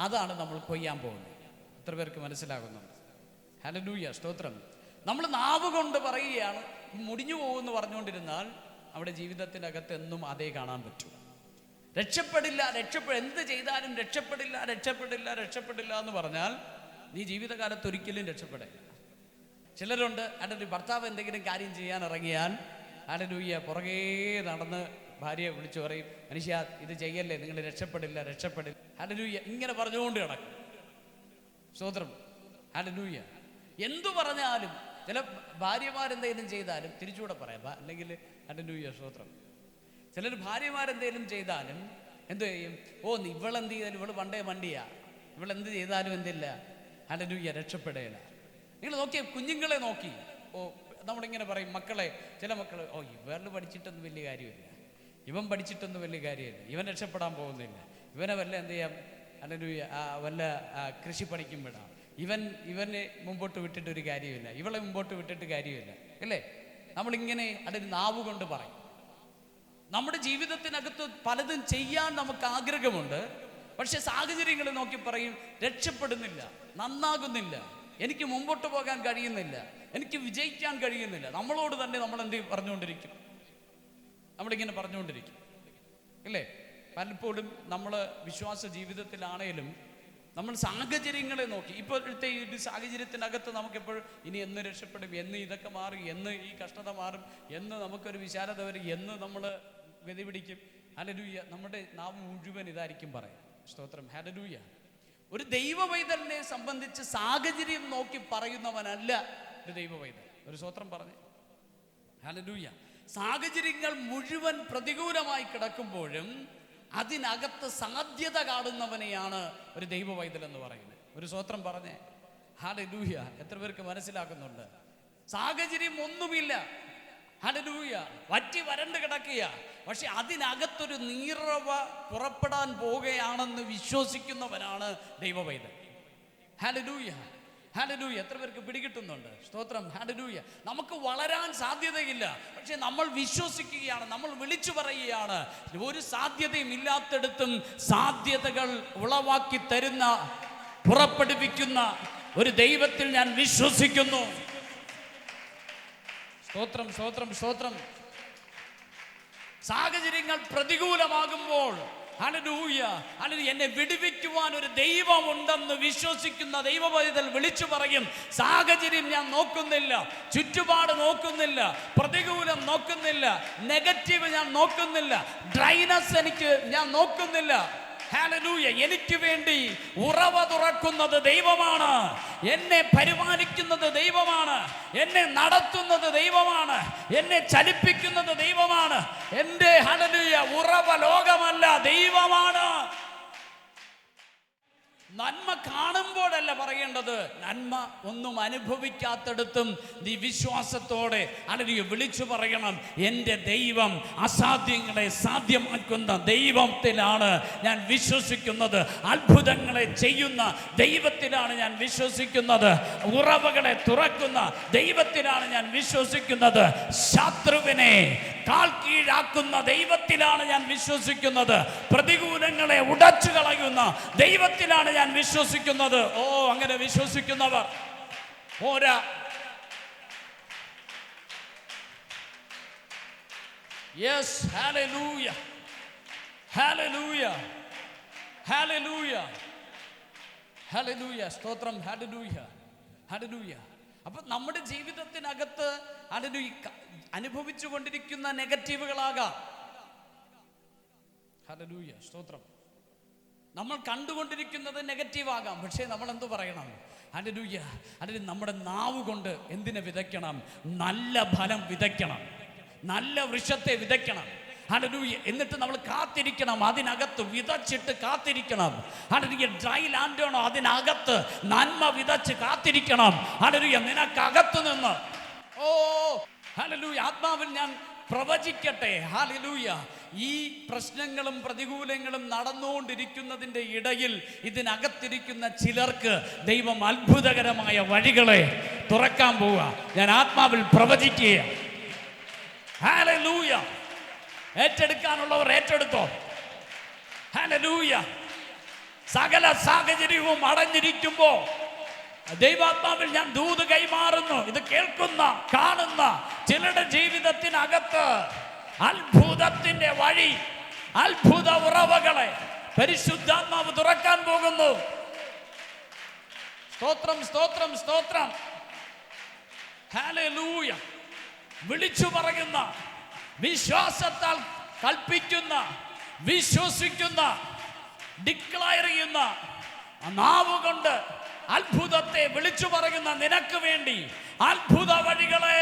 അതാണ് നമ്മൾ കൊയ്യാൻ പോകുന്നത്. എത്ര പേർക്ക് മനസ്സിലാകുന്നുണ്ട്? ഹല്ലേലൂയ, സ്തോത്രം. നമ്മൾ നാവ് കൊണ്ട് പറയുകയാണ് മുടിഞ്ഞു പോകുമെന്ന് പറഞ്ഞുകൊണ്ടിരുന്നാൽ അവിടെ ജീവിതത്തിനകത്ത് എന്നും അതേ കാണാൻ പറ്റൂ. രക്ഷപ്പെടില്ല, എന്ത് ചെയ്താലും രക്ഷപ്പെടില്ല എന്ന് പറഞ്ഞാൽ നീ ജീവിതകാലത്ത് ഒരിക്കലും രക്ഷപ്പെടില്ല. ചിലരുണ്ട്, അതൊരു ഭർത്താവ് എന്തെങ്കിലും കാര്യം ചെയ്യാൻ ഇറങ്ങിയാൽ ഹല്ലേലൂയ പുറകേ നടന്ന് ഭാര്യയെ വിളിച്ചു പറയും, മനുഷ്യ ഇത് ചെയ്യല്ലേ, നിങ്ങൾ രക്ഷപ്പെടില്ല. ഹല്ലേലൂയ ഇങ്ങനെ പറഞ്ഞുകൊണ്ട് കിടക്കും. സ്തോത്രം, ഹല്ലേലൂയ. എന്തു പറഞ്ഞാലും ചില ഭാര്യമാരെന്തെങ്കിലും ചെയ്താലും തിരിച്ചുകൂടെ പറയാം, അല്ലെങ്കിൽ ഹല്ലേലൂയ, സ്തോത്രം. ചിലർ ഭാര്യമാരെന്തെങ്കിലും ചെയ്താലും എന്തു ചെയ്യും? ഇവളെന്ത് ചെയ്താലും, ഇവള് പണ്ടേ വണ്ടിയാ, ഇവളെന്ത് ചെയ്താലും എന്തില്ല, ഹല്ലേലൂയ, രക്ഷപ്പെടേല. നിങ്ങൾ നോക്കിയ കുഞ്ഞുങ്ങളെ നോക്കി, നമ്മളിങ്ങനെ പറയും മക്കളെ, ചില മക്കൾ ഇവരിൽ പഠിച്ചിട്ടൊന്നും വലിയ കാര്യമില്ല, ഇവൻ പഠിച്ചിട്ടൊന്നും വലിയ കാര്യമില്ല, ഇവൻ രക്ഷപ്പെടാൻ പോകുന്നില്ല, ഇവനെ വല്ല എന്ത് ചെയ്യാം, ഹല്ലേലൂയ വല്ല കൃഷിപ്പണിക്കും വിടാം, ഇവനെ മുമ്പോട്ട് വിട്ടിട്ടൊരു കാര്യമില്ല, ഇവളെ മുമ്പോട്ട് വിട്ടിട്ട് കാര്യമില്ല, അല്ലേ? നമ്മളിങ്ങനെ അതിന് നാവ് കൊണ്ട് പറയും. നമ്മുടെ ജീവിതത്തിനകത്ത് പലതും ചെയ്യാൻ നമുക്ക് ആഗ്രഹമുണ്ട്, പക്ഷെ സാഹചര്യങ്ങൾ നോക്കി പറയും രക്ഷപ്പെടുന്നില്ല, നന്നാകുന്നില്ല, എനിക്ക് മുമ്പോട്ട് പോകാൻ കഴിയുന്നില്ല, എനിക്ക് വിജയിക്കാൻ കഴിയുന്നില്ല. നമ്മളോട് തന്നെ നമ്മൾ എന്ത് പറഞ്ഞുകൊണ്ടിരിക്കും? നമ്മളിങ്ങനെ പറഞ്ഞുകൊണ്ടിരിക്കും, അല്ലേ? പലപ്പോഴും നമ്മൾ വിശ്വാസ ജീവിതത്തിലാണേലും നമ്മൾ സാഹചര്യങ്ങളെ നോക്കി, ഇപ്പോഴത്തെ ഈ ഒരു സാഹചര്യത്തിനകത്ത് നമുക്കെപ്പോഴും ഇനി എന്ന് രക്ഷപ്പെടും, എന്ന് ഇതൊക്കെ മാറും, എന്ന് ഈ കഷ്ടത മാറും, എന്ന് നമുക്കൊരു വിശാലത വരും, എന്ന് നമ്മൾ ഗതി പിടിക്കും. ഹല്ലേലൂയ. നമ്മുടെ നാം മുഴുവൻ ഇതായിരിക്കും പറയാം. സ്തോത്രം, ഹല്ലേലൂയ. ഒരു ദൈവവൈതലിനെ സംബന്ധിച്ച് സാഹചര്യം നോക്കി പറയുന്നവനല്ല ഒരു ദൈവവൈതൽ. ഒരു സ്തോത്രം പറഞ്ഞ്, ഹല്ലേലൂയ. സാഹചര്യങ്ങൾ മുഴുവൻ പ്രതികൂലമായി കിടക്കുമ്പോഴും അതിനകത്ത് സാധ്യത കാണുന്നവനെയാണ് ഒരു ദൈവവൈതൽ എന്ന് പറയുന്നത്. ഒരു സ്തോത്രം പറഞ്ഞേ, ഹല്ലേലൂയ. എത്ര പേർക്ക് മനസ്സിലാക്കുന്നുണ്ട്? സാഹചര്യം ഒന്നുമില്ല, ഹല്ലേലൂയ, വറ്റി വരണ്ട് കിടക്കുക, പക്ഷെ അതിനകത്തൊരു നീറവ പുറപ്പെടാൻ പോവുകയാണെന്ന് വിശ്വസിക്കുന്നവനാണ് ദൈവവൈതൽ. Hallelujah, hallelujah. എത്ര പേർക്ക് പിടികിട്ടുന്നുണ്ട്? സ്തോത്രം, ഹല്ലേലൂയ. നമുക്ക് വളരാൻ സാധ്യതയില്ല, പക്ഷെ നമ്മൾ വിശ്വസിക്കുകയാണ്, നമ്മൾ വിളിച്ചു പറയുകയാണ്, ഒരു സാധ്യതയും ഇല്ലാത്തിടത്തും സാധ്യതകൾ ഉളവാക്കി തരുന്ന, പുറപ്പെടുവിക്കുന്ന ഒരു ദൈവത്തിൽ ഞാൻ വിശ്വസിക്കുന്നു. സ്തോത്രം, സ്തോത്രം, സ്തോത്രം. സാഹചര്യങ്ങൾ പ്രതികൂലമാകുമ്പോൾ ഹല്ലേലൂയ, ഹല്ലേലൂയ, എന്നെ വിടുവിക്കുവാൻ ഒരു ദൈവം ഉണ്ടെന്ന് വിശ്വസിക്കുന്ന ദൈവവൈതൽ വിളിച്ചു പറയും, സാഹചര്യം ഞാൻ നോക്കുന്നില്ല, ചുറ്റുപാട് നോക്കുന്നില്ല, പ്രതികൂലം നോക്കുന്നില്ല, നെഗറ്റീവ് ഞാൻ നോക്കുന്നില്ല, ഡ്രൈനസ് ഞാൻ നോക്കുന്നില്ല. ഹല്ലേലൂയ. എനിക്ക് വേണ്ടി ഉറവ തുറക്കുന്നത് ദൈവമാണ്, എന്നെ പരിപാലിക്കുന്നത് ദൈവമാണ്, എന്നെ നടത്തുന്നത് ദൈവമാണ്, എന്നെ ചലിപ്പിക്കുന്നത് ദൈവമാണ്. എൻ്റെ ഹല്ലേലൂയ ഉറവ ലോകമല്ല, ദൈവമാണ്. നന്മ കാണുമ്പോഴല്ല പറയേണ്ടത്, നന്മ ഒന്നും അനുഭവിക്കാത്തടത്തും നീ വിശ്വാസത്തോടെ അല്ലെങ്കിൽ വിളിച്ചു പറയണം, എൻ്റെ ദൈവം അസാധ്യങ്ങളെ സാധ്യമാക്കുന്ന ദൈവത്തിലാണ് ഞാൻ വിശ്വസിക്കുന്നത്, അത്ഭുതങ്ങളെ ചെയ്യുന്ന ദൈവത്തിലാണ് ഞാൻ വിശ്വസിക്കുന്നത്, ഉറവകളെ തുറക്കുന്ന ദൈവത്തിലാണ് ഞാൻ വിശ്വസിക്കുന്നത്, ശത്രുവിനെ കാൽ കീഴാക്കുന്ന ദൈവത്തിലാണ് ഞാൻ വിശ്വസിക്കുന്നത്, പ്രതികൂലങ്ങളെ ഉടച്ചു കളയുന്ന ദൈവത്തിലാണ് ഞാൻ വിശ്വസിക്കുന്നത്. അങ്ങനെ വിശ്വസിക്കുന്നവർ പോരാ. Yes, hallelujah, hallelujah, hallelujah, hallelujah, സ്തോത്രം, ഹല്ലേലൂയ, ഹല്ലേലൂയ. അപ്പൊ നമ്മുടെ ജീവിതത്തിനകത്ത് അനുഭവിച്ചു കൊണ്ടിരിക്കുന്ന നെഗറ്റീവുകളാകാം, ഹല്ലേലൂയ, സ്തോത്രം. നമ്മൾ കണ്ടുകൊണ്ടിരിക്കുന്നത് നെഗറ്റീവ് ആകാം, പക്ഷേ നമ്മൾ എന്തു പറയണം? ഹല്ലേലൂയ, അല്ലെങ്കിൽ നമ്മുടെ നാവ് കൊണ്ട് എന്തിനെ വിതയ്ക്കണം? നല്ല ഫലം വിതയ്ക്കണം, നല്ല വൃക്ഷത്തെ വിതയ്ക്കണം. ഹല്ലേലൂയ. എന്നിട്ട് നമ്മൾ കാത്തിരിക്കണം, അതിനകത്ത് വിതച്ചിട്ട് കാത്തിരിക്കണം. ഹല്ലേലൂയ. ഡ്രൈ ലാൻഡാണോ, അതിനകത്ത് നന്മ വിതച്ച് കാത്തിരിക്കണം. ഹല്ലേലൂയ. നിനക്കകത്ത് നിന്ന് ഹല്ലേലൂയ ആത്മാവിൽ ഞാൻ പ്രവചിക്കട്ടെ. ഹല്ലേലൂയ. ഈ പ്രശ്നങ്ങളും പ്രതികൂലങ്ങളും നടന്നുകൊണ്ടിരിക്കുന്നതിൻ്റെ ഇടയിൽ ഇതിനകത്തിരിക്കുന്ന ചിലർക്ക് ദൈവം അത്ഭുതകരമായ വഴികളെ തുറക്കാൻ പോവുക. ഞാൻ ആത്മാവിൽ പ്രവചിക്കുക. ഹല്ലേലൂയ. ഏറ്റെടുക്കാനുള്ളവർ ഏറ്റെടുത്തോ. ഹല്ലേലൂയ. സകല സാഹചര്യവും അടഞ്ഞിരിക്കുമ്പോ ദൈവാത്മാവിൽ ഞാൻ ദൂത് കൈമാറുന്നു. ഇത് കേൾക്കുന്ന കാണുന്ന ചിലരുടെ ജീവിതത്തിനകത്ത് അത്ഭുതത്തിന്റെ വഴി, അത്ഭുത ഉറവകളെ പരിശുദ്ധാത്മാവ് തുറക്കാൻ പോകുന്നു. സ്തോത്രം, സ്തോത്രം, സ്തോത്രം. ഹല്ലേലൂയ. വിളിച്ചു പറയുന്ന, വിശ്വാസത്താൽ കൽപ്പിക്കുന്ന, വിശ്വസിക്കുന്ന, ഡിക്ലയർ ചെയ്യുന്ന നാവ് കൊണ്ട് അത്ഭുതത്തെ വിളിച്ചു പറയുന്ന നിനക്ക് വേണ്ടി അത്ഭുത വഴികളെ.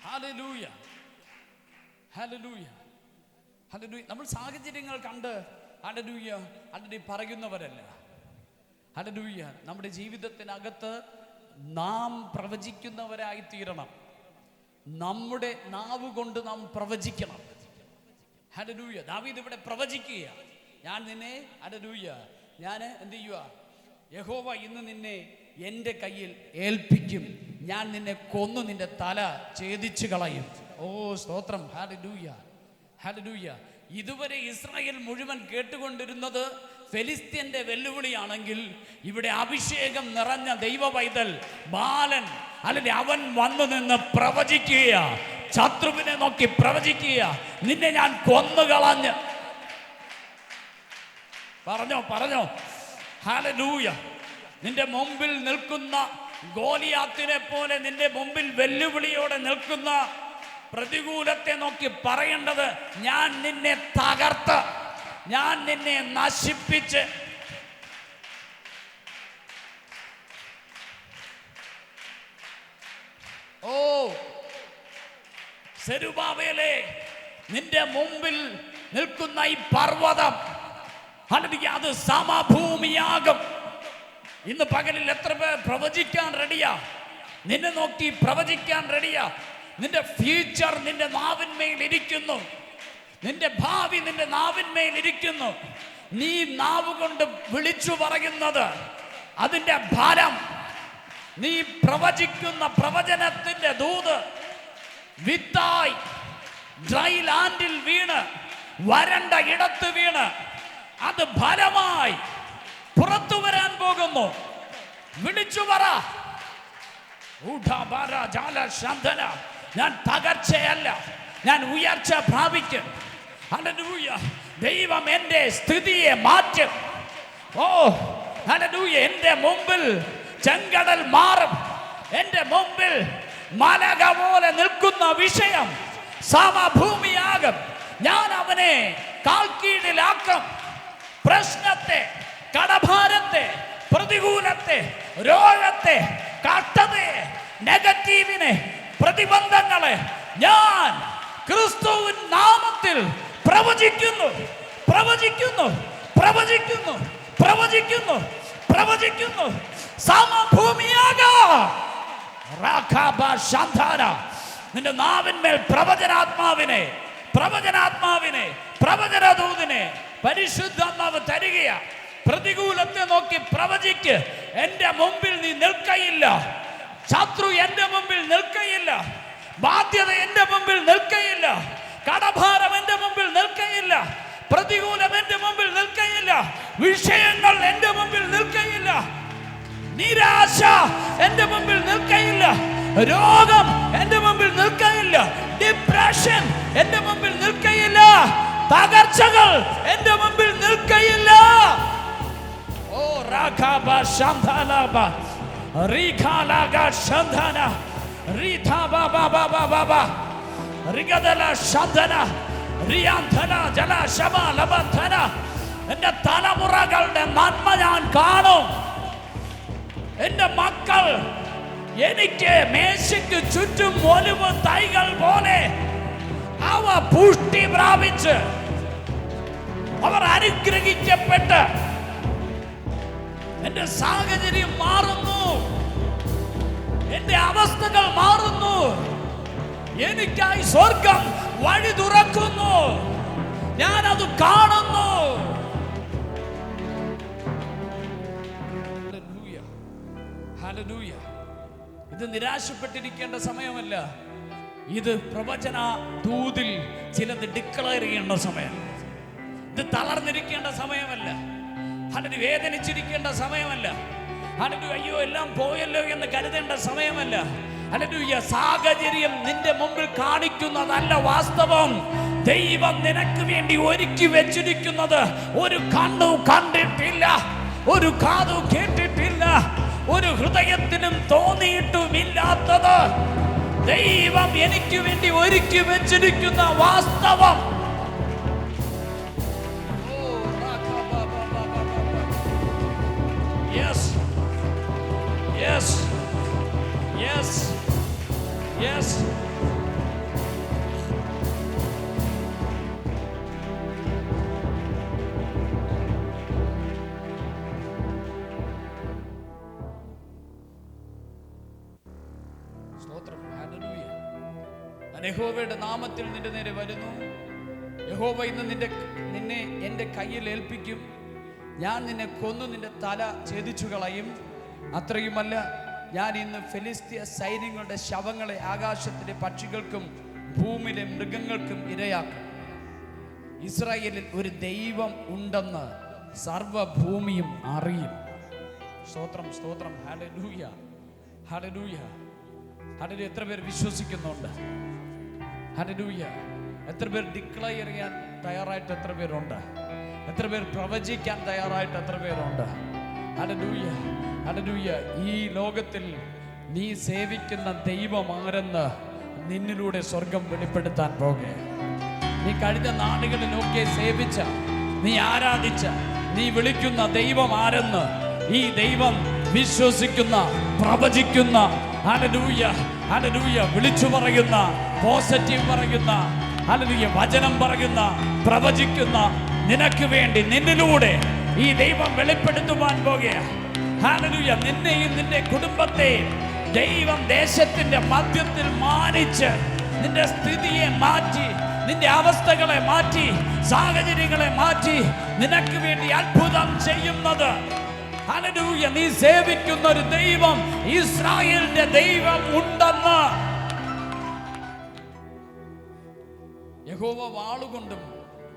Hallelujah, hallelujah, hallelujah. നമ്മൾ സാഹചര്യങ്ങൾ കണ്ട് ഹല്ലേലൂയ ഹല്ലേലൂയ പറയുന്നവരല്ല. ഹല്ലേലൂയ. നമ്മുടെ ജീവിതത്തിനകത്ത് നാം പ്രവചിക്കുന്നവരായി തീരണം. നമ്മുടെ നാവ് കൊണ്ട് നാം പ്രവചിക്കണം. ഹല്ലേലൂയ. ദാവീദ് ഇവിടെ പ്രവചിക്കുക, ഞാൻ നിന്നെ ഹല്ലേലൂയ ഞാൻ എന്ത് ചെയ്യുക, യഹോവ ഇന്ന് നിന്നെ എൻ്റെ കയ്യിൽ ഏൽപ്പിക്കും, ഞാൻ നിന്നെ കൊന്നു നിന്റെ തല ഛേദിച്ചു കളയും. ഓ സ്തോത്രം. Hallelujah, hallelujah. ഇതുവരെ ഇസ്രായേൽ മുഴുവൻ കേട്ടുകൊണ്ടിരുന്നത് ഫെലിസ്ത്യന്റെ വെല്ലുവിളിയാണെങ്കിൽ ഇവിടെ അഭിഷേകം നിറഞ്ഞ ദൈവ പൈതൽ ബാലൻ അല്ലെങ്കിൽ അവൻ വന്നു നിന്ന് പ്രവചിക്കുക, ശത്രുവിനെ നോക്കി പ്രവചിക്കുക, നിന്നെ ഞാൻ കൊന്നുകളഞ്ഞ്. പറഞ്ഞോ, പറഞ്ഞോ. ഹല്ലേലൂയ. നിന്റെ മുമ്പിൽ നിൽക്കുന്ന ഗോലിയാത്തിനെ പോലെ നിന്റെ മുമ്പിൽ വെല്ലുവിളിയോടെ നിൽക്കുന്ന പ്രതികൂലത്തെ നോക്കി പറയേണ്ടത്, ഞാൻ നിന്നെ തകർത്ത്, ഞാൻ നിന്നെ നശിപ്പിച്ച്. ഓ സെരുബാബേലേ, നിന്റെ മുമ്പിൽ നിൽക്കുന്ന ഈ പർവ്വതം അല്ലെങ്കിൽ അത് സമഭൂമിയാകും. ഇന്ന് പകലിൽ എത്ര പേർ പ്രവചിക്കാൻ റെഡിയാ? നിന്നെ നോക്കി പ്രവചിക്കാൻ റെഡിയാ? നിന്റെ ഫ്യൂച്ചർ നിന്റെ നാവിന്മേൽ ഇരിക്കുന്നു, നിന്റെ ഭാവി നിന്റെ നാവിന്മേൽ ഇരിക്കുന്നു. നീ നാവ് കൊണ്ട് വിളിച്ചു പറയുന്നത് അതിന്റെ ഫലം, നീ പ്രവചിക്കുന്ന പ്രവചനത്തിന്റെ ദൂത് വിത്തായി ഡ്രൈ ലാൻഡിൽ വീണ്, വരണ്ട ഇടത്ത് വീണ്, അത് ഫലമായി പുറത്തു വരാൻ പോകുന്നു. വിളിച്ചു പറ, ഞാൻ തകർച്ചയല്ല, ഞാൻ ഉയർച്ച പ്രാപിക്കും. ഹല്ലേലൂയ. ദൈവം എൻ്റെ സ്ഥിതിയെ മാറ്റും. ഓ ഹല്ലേലൂയ. എൻ്റെ മുമ്പിൽ ചെങ്കടൽ മാറും. എൻ്റെ മുമ്പിൽ മലക പോലെ നിൽക്കുന്ന വിഷയം സമഭൂമിയാകും. ഞാൻ അവനെ കാൽക്കീഴിലാക്കും. പ്രശ്നത്തെ, കടഭാരത്തെ, പ്രതികൂലത്തെ, രോഗത്തെ, കഷ്ടതയെ, നെഗറ്റീവിനെ, പ്രതിബന്ധങ്ങളെ ഞാൻ ക്രിസ്തുവിൻ നാമത്തിൽ പ്രവചിക്കുന്നു, പ്രവചിക്കുന്നു, പ്രവചിക്കുന്നു, പ്രവചിക്കുന്നു, പ്രവചിക്കുന്നു. സമഭൂമിയാകാം. നിന്റെ നാവിന്മേൽ പ്രവചനാത്മാവിനെ, പ്രവചനാത്മാവിനെ, പ്രവചനദൂതിനെ പരിശുദ്ധാത്മാവ് തരികയാ. പ്രതികൂലത്തെ നോക്കി പ്രവചിക്ക്. എന്റെ മുമ്പിൽ നീ നിൽക്കയില്ല, ശത്രു എന്റെ മുമ്പിൽ നിൽക്കയില്ല, ബാധ്യത എന്റെ മുമ്പിൽ നിൽക്കയില്ല, കടഭാരം എന്റെ മുമ്പിൽ നിൽക്കയില്ല, പ്രതികൂലം എന്റെ മുമ്പിൽ നിൽക്കയില്ല, വിഷയങ്ങൾ എന്റെ മുമ്പിൽ നിൽക്കയില്ല, നിരാശ എന്റെ മുമ്പിൽ നിൽക്കയില്ല, രോഗം എന്റെ മുമ്പിൽ നിൽക്കയില്ല, ഡിപ്രഷൻ എന്റെ മുമ്പിൽ നിൽക്കയില്ല, തകർച്ചകൾ എന്റെ മുമ്പിൽ നിൽക്കയില്ല. ഓ രാഘബ ശാന്താലബ റിഖാലഗ ശാന്തന റിഥബ ബബ ബബ റിഗദല ശാന്തന റിയാന്തന ജല ശബ ലബന്ധന. എന്റെ തലമുറകളുടെ നന്മ ഞാൻ കാണും. എന്റെ മക്കൾ എനിക്ക് മേശയ്ക്ക് ചുറ്റും ഒലിവ് തൈകൾ പോലെ അവ പുഷ്ടി പ്രാപിച്ച് അവർ അനുഗ്രഹിക്കപ്പെട്ട് എന്റെ സാഹചര്യം മാറുന്നു, എന്റെ അവസ്ഥകൾ മാറുന്നു. എനിക്കായി സ്വർഗം വഴി തുറക്കുന്നു. ഞാനത് കാണുന്നു. ഹല്ലേലൂയ. ഇത് നിരാശപ്പെട്ടിരിക്കേണ്ട സമയമല്ല. ഇത് പ്രവചന ദൂതിൽ ചിലത് ഡിക്ലെയർ ചെയ്യേണ്ട സമയം. ഇത് തളർന്നിരിക്കേണ്ട സമയമല്ല. ഹല്ലേലൂയ, വേദനിച്ചിരിക്കേണ്ട സമയമല്ല. ഹല്ലേലൂയ, അയ്യോ എല്ലാം പോയല്ലോ എന്ന് കരുതേണ്ട സമയമല്ല. ഹല്ലേലൂയ, സാഹചര്യം നിന്റെ മുമ്പിൽ കാണിക്കുന്നതല്ല വാസ്തവം. ദൈവം നിനക്ക് വേണ്ടി ഒരുക്കി വെച്ചിരിക്കുന്നത് ഒരു കണ്ണു കണ്ടിട്ടില്ല, ഒരു കാതു കേട്ടിട്ടില്ല, ഒരു ഹൃദയത്തിനും തോന്നിയിട്ടുമില്ലാത്തത് ദൈവം എനിക്ക് വേണ്ടി ഒരുക്കി വെച്ചിരിക്കുന്ന വാസ്തവം. Yes yes yes yes. യഹോവയുടെ നാമത്തിൽ നിന്റെ നേരെ വരുന്നു. യഹോവ ഇന്ന് നിന്നെ എൻ്റെ കയ്യിൽ ഏൽപ്പിക്കും. ഞാൻ നിന്നെ കൊന്നു നിന്റെ തല ഛേദിച്ചു കളയും. അത്രയുമല്ല, ഞാൻ ഇന്ന് ഫെലിസ്തീയ സൈന്യങ്ങളുടെ ശവങ്ങളെ ആകാശത്തിലെ പക്ഷികൾക്കും ഭൂമിയിലെ മൃഗങ്ങൾക്കും ഇരയാക്കും. ഇസ്രായേലിൽ ഒരു ദൈവം ഉണ്ടെന്ന് സർവഭൂമിയും അറിയും. സ്തോത്രം സ്തോത്രം. Hallelujah hallelujah hallelujah. എത്ര പേർ വിശ്വസിക്കുന്നുണ്ട്? ഹല്ലേലൂയ. എത്ര പേർ ഡിക്ലെയർ ചെയ്യാൻ തയ്യാറായിട്ട് എത്ര പേരുണ്ട്? എത്ര പേർ പ്രവചിക്കാൻ തയ്യാറായിട്ട് എത്ര പേരുണ്ട്? Hallelujah hallelujah. ഈ ലോകത്തിൽ നീ സേവിക്കുന്ന ദൈവം ആരെന്ന് നിന്നിലൂടെ സ്വർഗം വെളിപ്പെടുത്താൻ പോകുകയാണ്. നീ കഴിഞ്ഞ നാളുകളിലൊക്കെ സേവിച്ച, നീ ആരാധിച്ച, നീ വിളിക്കുന്ന ദൈവം ആരെന്ന് ഈ ദൈവം വിശ്വസിക്കുന്ന, പ്രവചിക്കുന്ന, ഹല്ലേലൂയ ഹല്ലേലൂയ, വിളിച്ചു പറയുന്ന, പോസിറ്റീവ് പറയുന്ന, ഹല്ലേലൂയ, വചനം പറയുന്ന, പ്രവചിക്കുന്ന നിനക്ക് വേണ്ടി നിന്നിലൂടെ ഈ ദൈവം വെളിപ്പെടുത്തുവാൻ പോകുകയാണ്. ഹല്ലേലൂയ. നിന്നെയും നിന്റെ കുടുംബത്തെയും ദൈവം ദേശത്തിന്റെ മധ്യത്തിൽ മാനിച്ച് നിന്റെ സ്ഥിതിയെ മാറ്റി, നിന്റെ അവസ്ഥകളെ മാറ്റി, സാഹചര്യങ്ങളെ മാറ്റി നിനക്ക് വേണ്ടി അത്ഭുതം ചെയ്യുന്നത്. ഹല്ലേലൂയ. നീ സേവിക്കുന്ന ഒരു ദൈവം, ഇസ്രായേലിന്റെ ദൈവം ഉണ്ടെന്ന്. യഹോവ വാളുകൊണ്ടും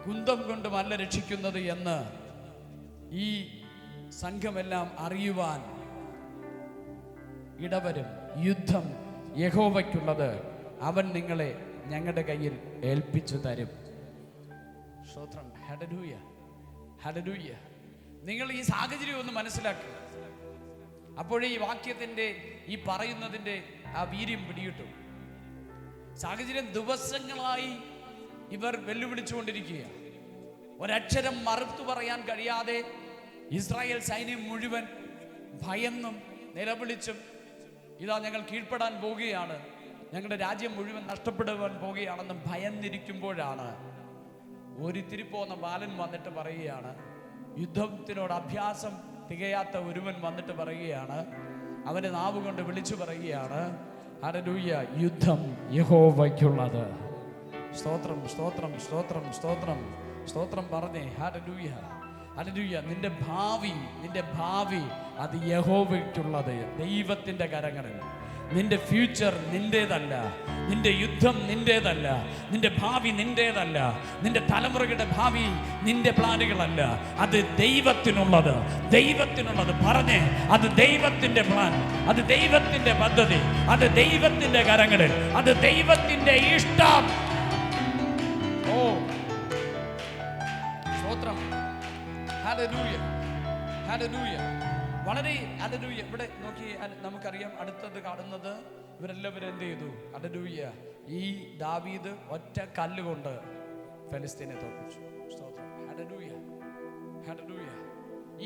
കുന്തം കൊണ്ടുമല്ല രക്ഷിക്കുന്നത് എന്ന് ഈ സംഘമെല്ലാം അറിയുവാൻ ഇടവരും. യുദ്ധം യഹോവയ്ക്കുള്ളത്, അവൻ നിങ്ങളെ ഞങ്ങളുടെ കയ്യിൽ ഏൽപ്പിച്ചു തരും. സ്തോത്രം. Hallelujah hallelujah. നിങ്ങൾ ഈ സാഹചര്യം ഒന്ന് മനസ്സിലാക്കുക. അപ്പോഴേ ഈ വാക്യത്തിന്റെ, ഈ പറയുന്നതിന്റെ ആ വീര്യം പിടികിട്ടും. സാഹചര്യം ദിവസങ്ങളായി ഇവർ വെല്ലുവിളിച്ചുകൊണ്ടിരിക്കുകയാണ്. ഒരക്ഷരം മറുത്തു പറയാൻ കഴിയാതെ ഇസ്രായേൽ സൈന്യം മുഴുവൻ ഭയന്നും നിലവിളിച്ചും, ഇതാ ഞങ്ങൾ കീഴ്പ്പെടാൻ പോവുകയാണ്, ഞങ്ങളുടെ രാജ്യം മുഴുവൻ നഷ്ടപ്പെടുവാൻ പോവുകയാണെന്നും ഭയന്നിരിക്കുമ്പോഴാണ് ഒരിത്തിരി പോന്ന ബാലൻ വന്നിട്ട് പറയുകയാണ്, യുദ്ധത്തിനോട് അഭ്യാസം തികയാത്ത ഒരുവൻ വന്നിട്ട് പറയുകയാണ്, അവന്റെ നാവ് കൊണ്ട് വിളിച്ചു പറയുകയാണ്, ഹല്ലേലൂയ, യുദ്ധം യഹോവയ്ക്കുള്ളത്. സ്തോത്രം സ്തോത്രം സ്തോത്രം സ്തോത്രം സ്തോത്രം പറഞ്ഞേ. Hallelujah hallelujah. നിന്റെ ഭാവി അത് യഹോവയ്ക്കുള്ളത്, ദൈവത്തിന്റെ കരങ്ങളിൽ. നിന്റെ ഫ്യൂച്ചർ നിന്റേതല്ല, നിന്റെ യുദ്ധം നിന്റേതല്ല, നിന്റെ ഭാവി നിന്റേതല്ല, നിന്റെ തലമുറകളുടെ ഭാവി നിന്റെ പ്ലാനുകളല്ല, അത് ദൈവത്തിനുള്ളത്. ദൈവത്തിനുള്ളത് പറഞ്ഞേ, അത് ദൈവത്തിന്റെ പ്ലാൻ, അത് ദൈവത്തിന്റെ പദ്ധതി, അത് ദൈവത്തിന്റെ കരങ്ങളിൽ, അത് ദൈവത്തിന്റെ ഇഷ്ടം. ഓ സ്തോത്രം. Hallelujah hallelujah. വളരെ ഹല്ലേലൂയ. ഇവിടെ നോക്കി നമുക്കറിയാം, അടുത്തത് കാണുന്നത് ഇവരെല്ലാവരും എന്ത് ചെയ്തു? ഹല്ലേലൂയ. ഈ ദാവീദ് ഒറ്റ കല്ലുകൊണ്ട് ഫെലിസ്തീനെ തോൽപ്പിച്ചു. സ്തോത്രം. Hallelujah hallelujah.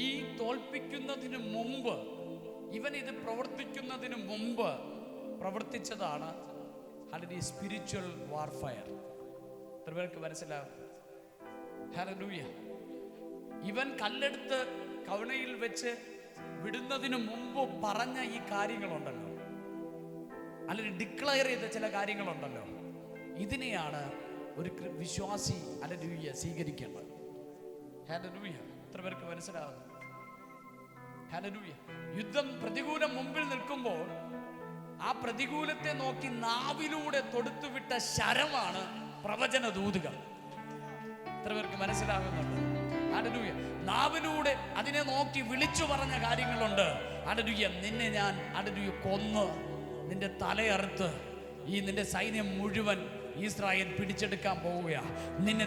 ഈ തോൽപ്പിക്കുന്നതിന് മുമ്പ്, ഇവൻ ഇത് പ്രവർത്തിക്കുന്നതിന് മുമ്പ് പ്രവർത്തിച്ചതാണ് ഹല്ലേലൂയ സ്പിരിച്വൽ വാർഫയർ. എത്ര പേർക്ക് മനസ്സിലാവും? ഹല്ലേലൂയ. ഇവൻ കല്ലെടുത്ത് കവണയിൽ വെച്ച് വിടുന്നതിന് മുമ്പ് പറഞ്ഞ ഈ കാര്യങ്ങളുണ്ടല്ലോ, അല്ലെങ്കിൽ ഡിക്ലെയർ ചെയ്ത ചില കാര്യങ്ങളുണ്ടല്ലോ, ഇതിനെയാണ് ഒരു വിശ്വാസി ഹല്ലേലൂയ സ്വീകരിക്കേണ്ടത്. ഹല്ലേലൂയ. എത്ര പേർക്ക് മനസ്സിലാവുന്നു? ഹല്ലേലൂയ. യുദ്ധം പ്രതികൂലം മുമ്പിൽ നിൽക്കുമ്പോൾ ആ പ്രതികൂലത്തെ നോക്കി നാവിലൂടെ തൊടുത്തുവിട്ട ശരമാണ് പ്രവചന ദൂതുകൾ. എത്ര പേർക്ക് മനസ്സിലാകുന്നുണ്ട്? ഹല്ലേലൂയ. നാവിലൂടെ അതിനെ നോക്കി വിളിച്ചു പറഞ്ഞ കാര്യങ്ങളുണ്ട്. ഹല്ലേലൂയ. നിന്നെ ഞാൻ ഹല്ലേലൂയ കൊന്ന് നിന്റെ തലയറുത്ത് ഈ നിന്റെ സൈന്യം മുഴുവൻ ഇസ്രായേൽ പിടിച്ചെടുക്കാൻ പോവുകയാ. നിന്നെ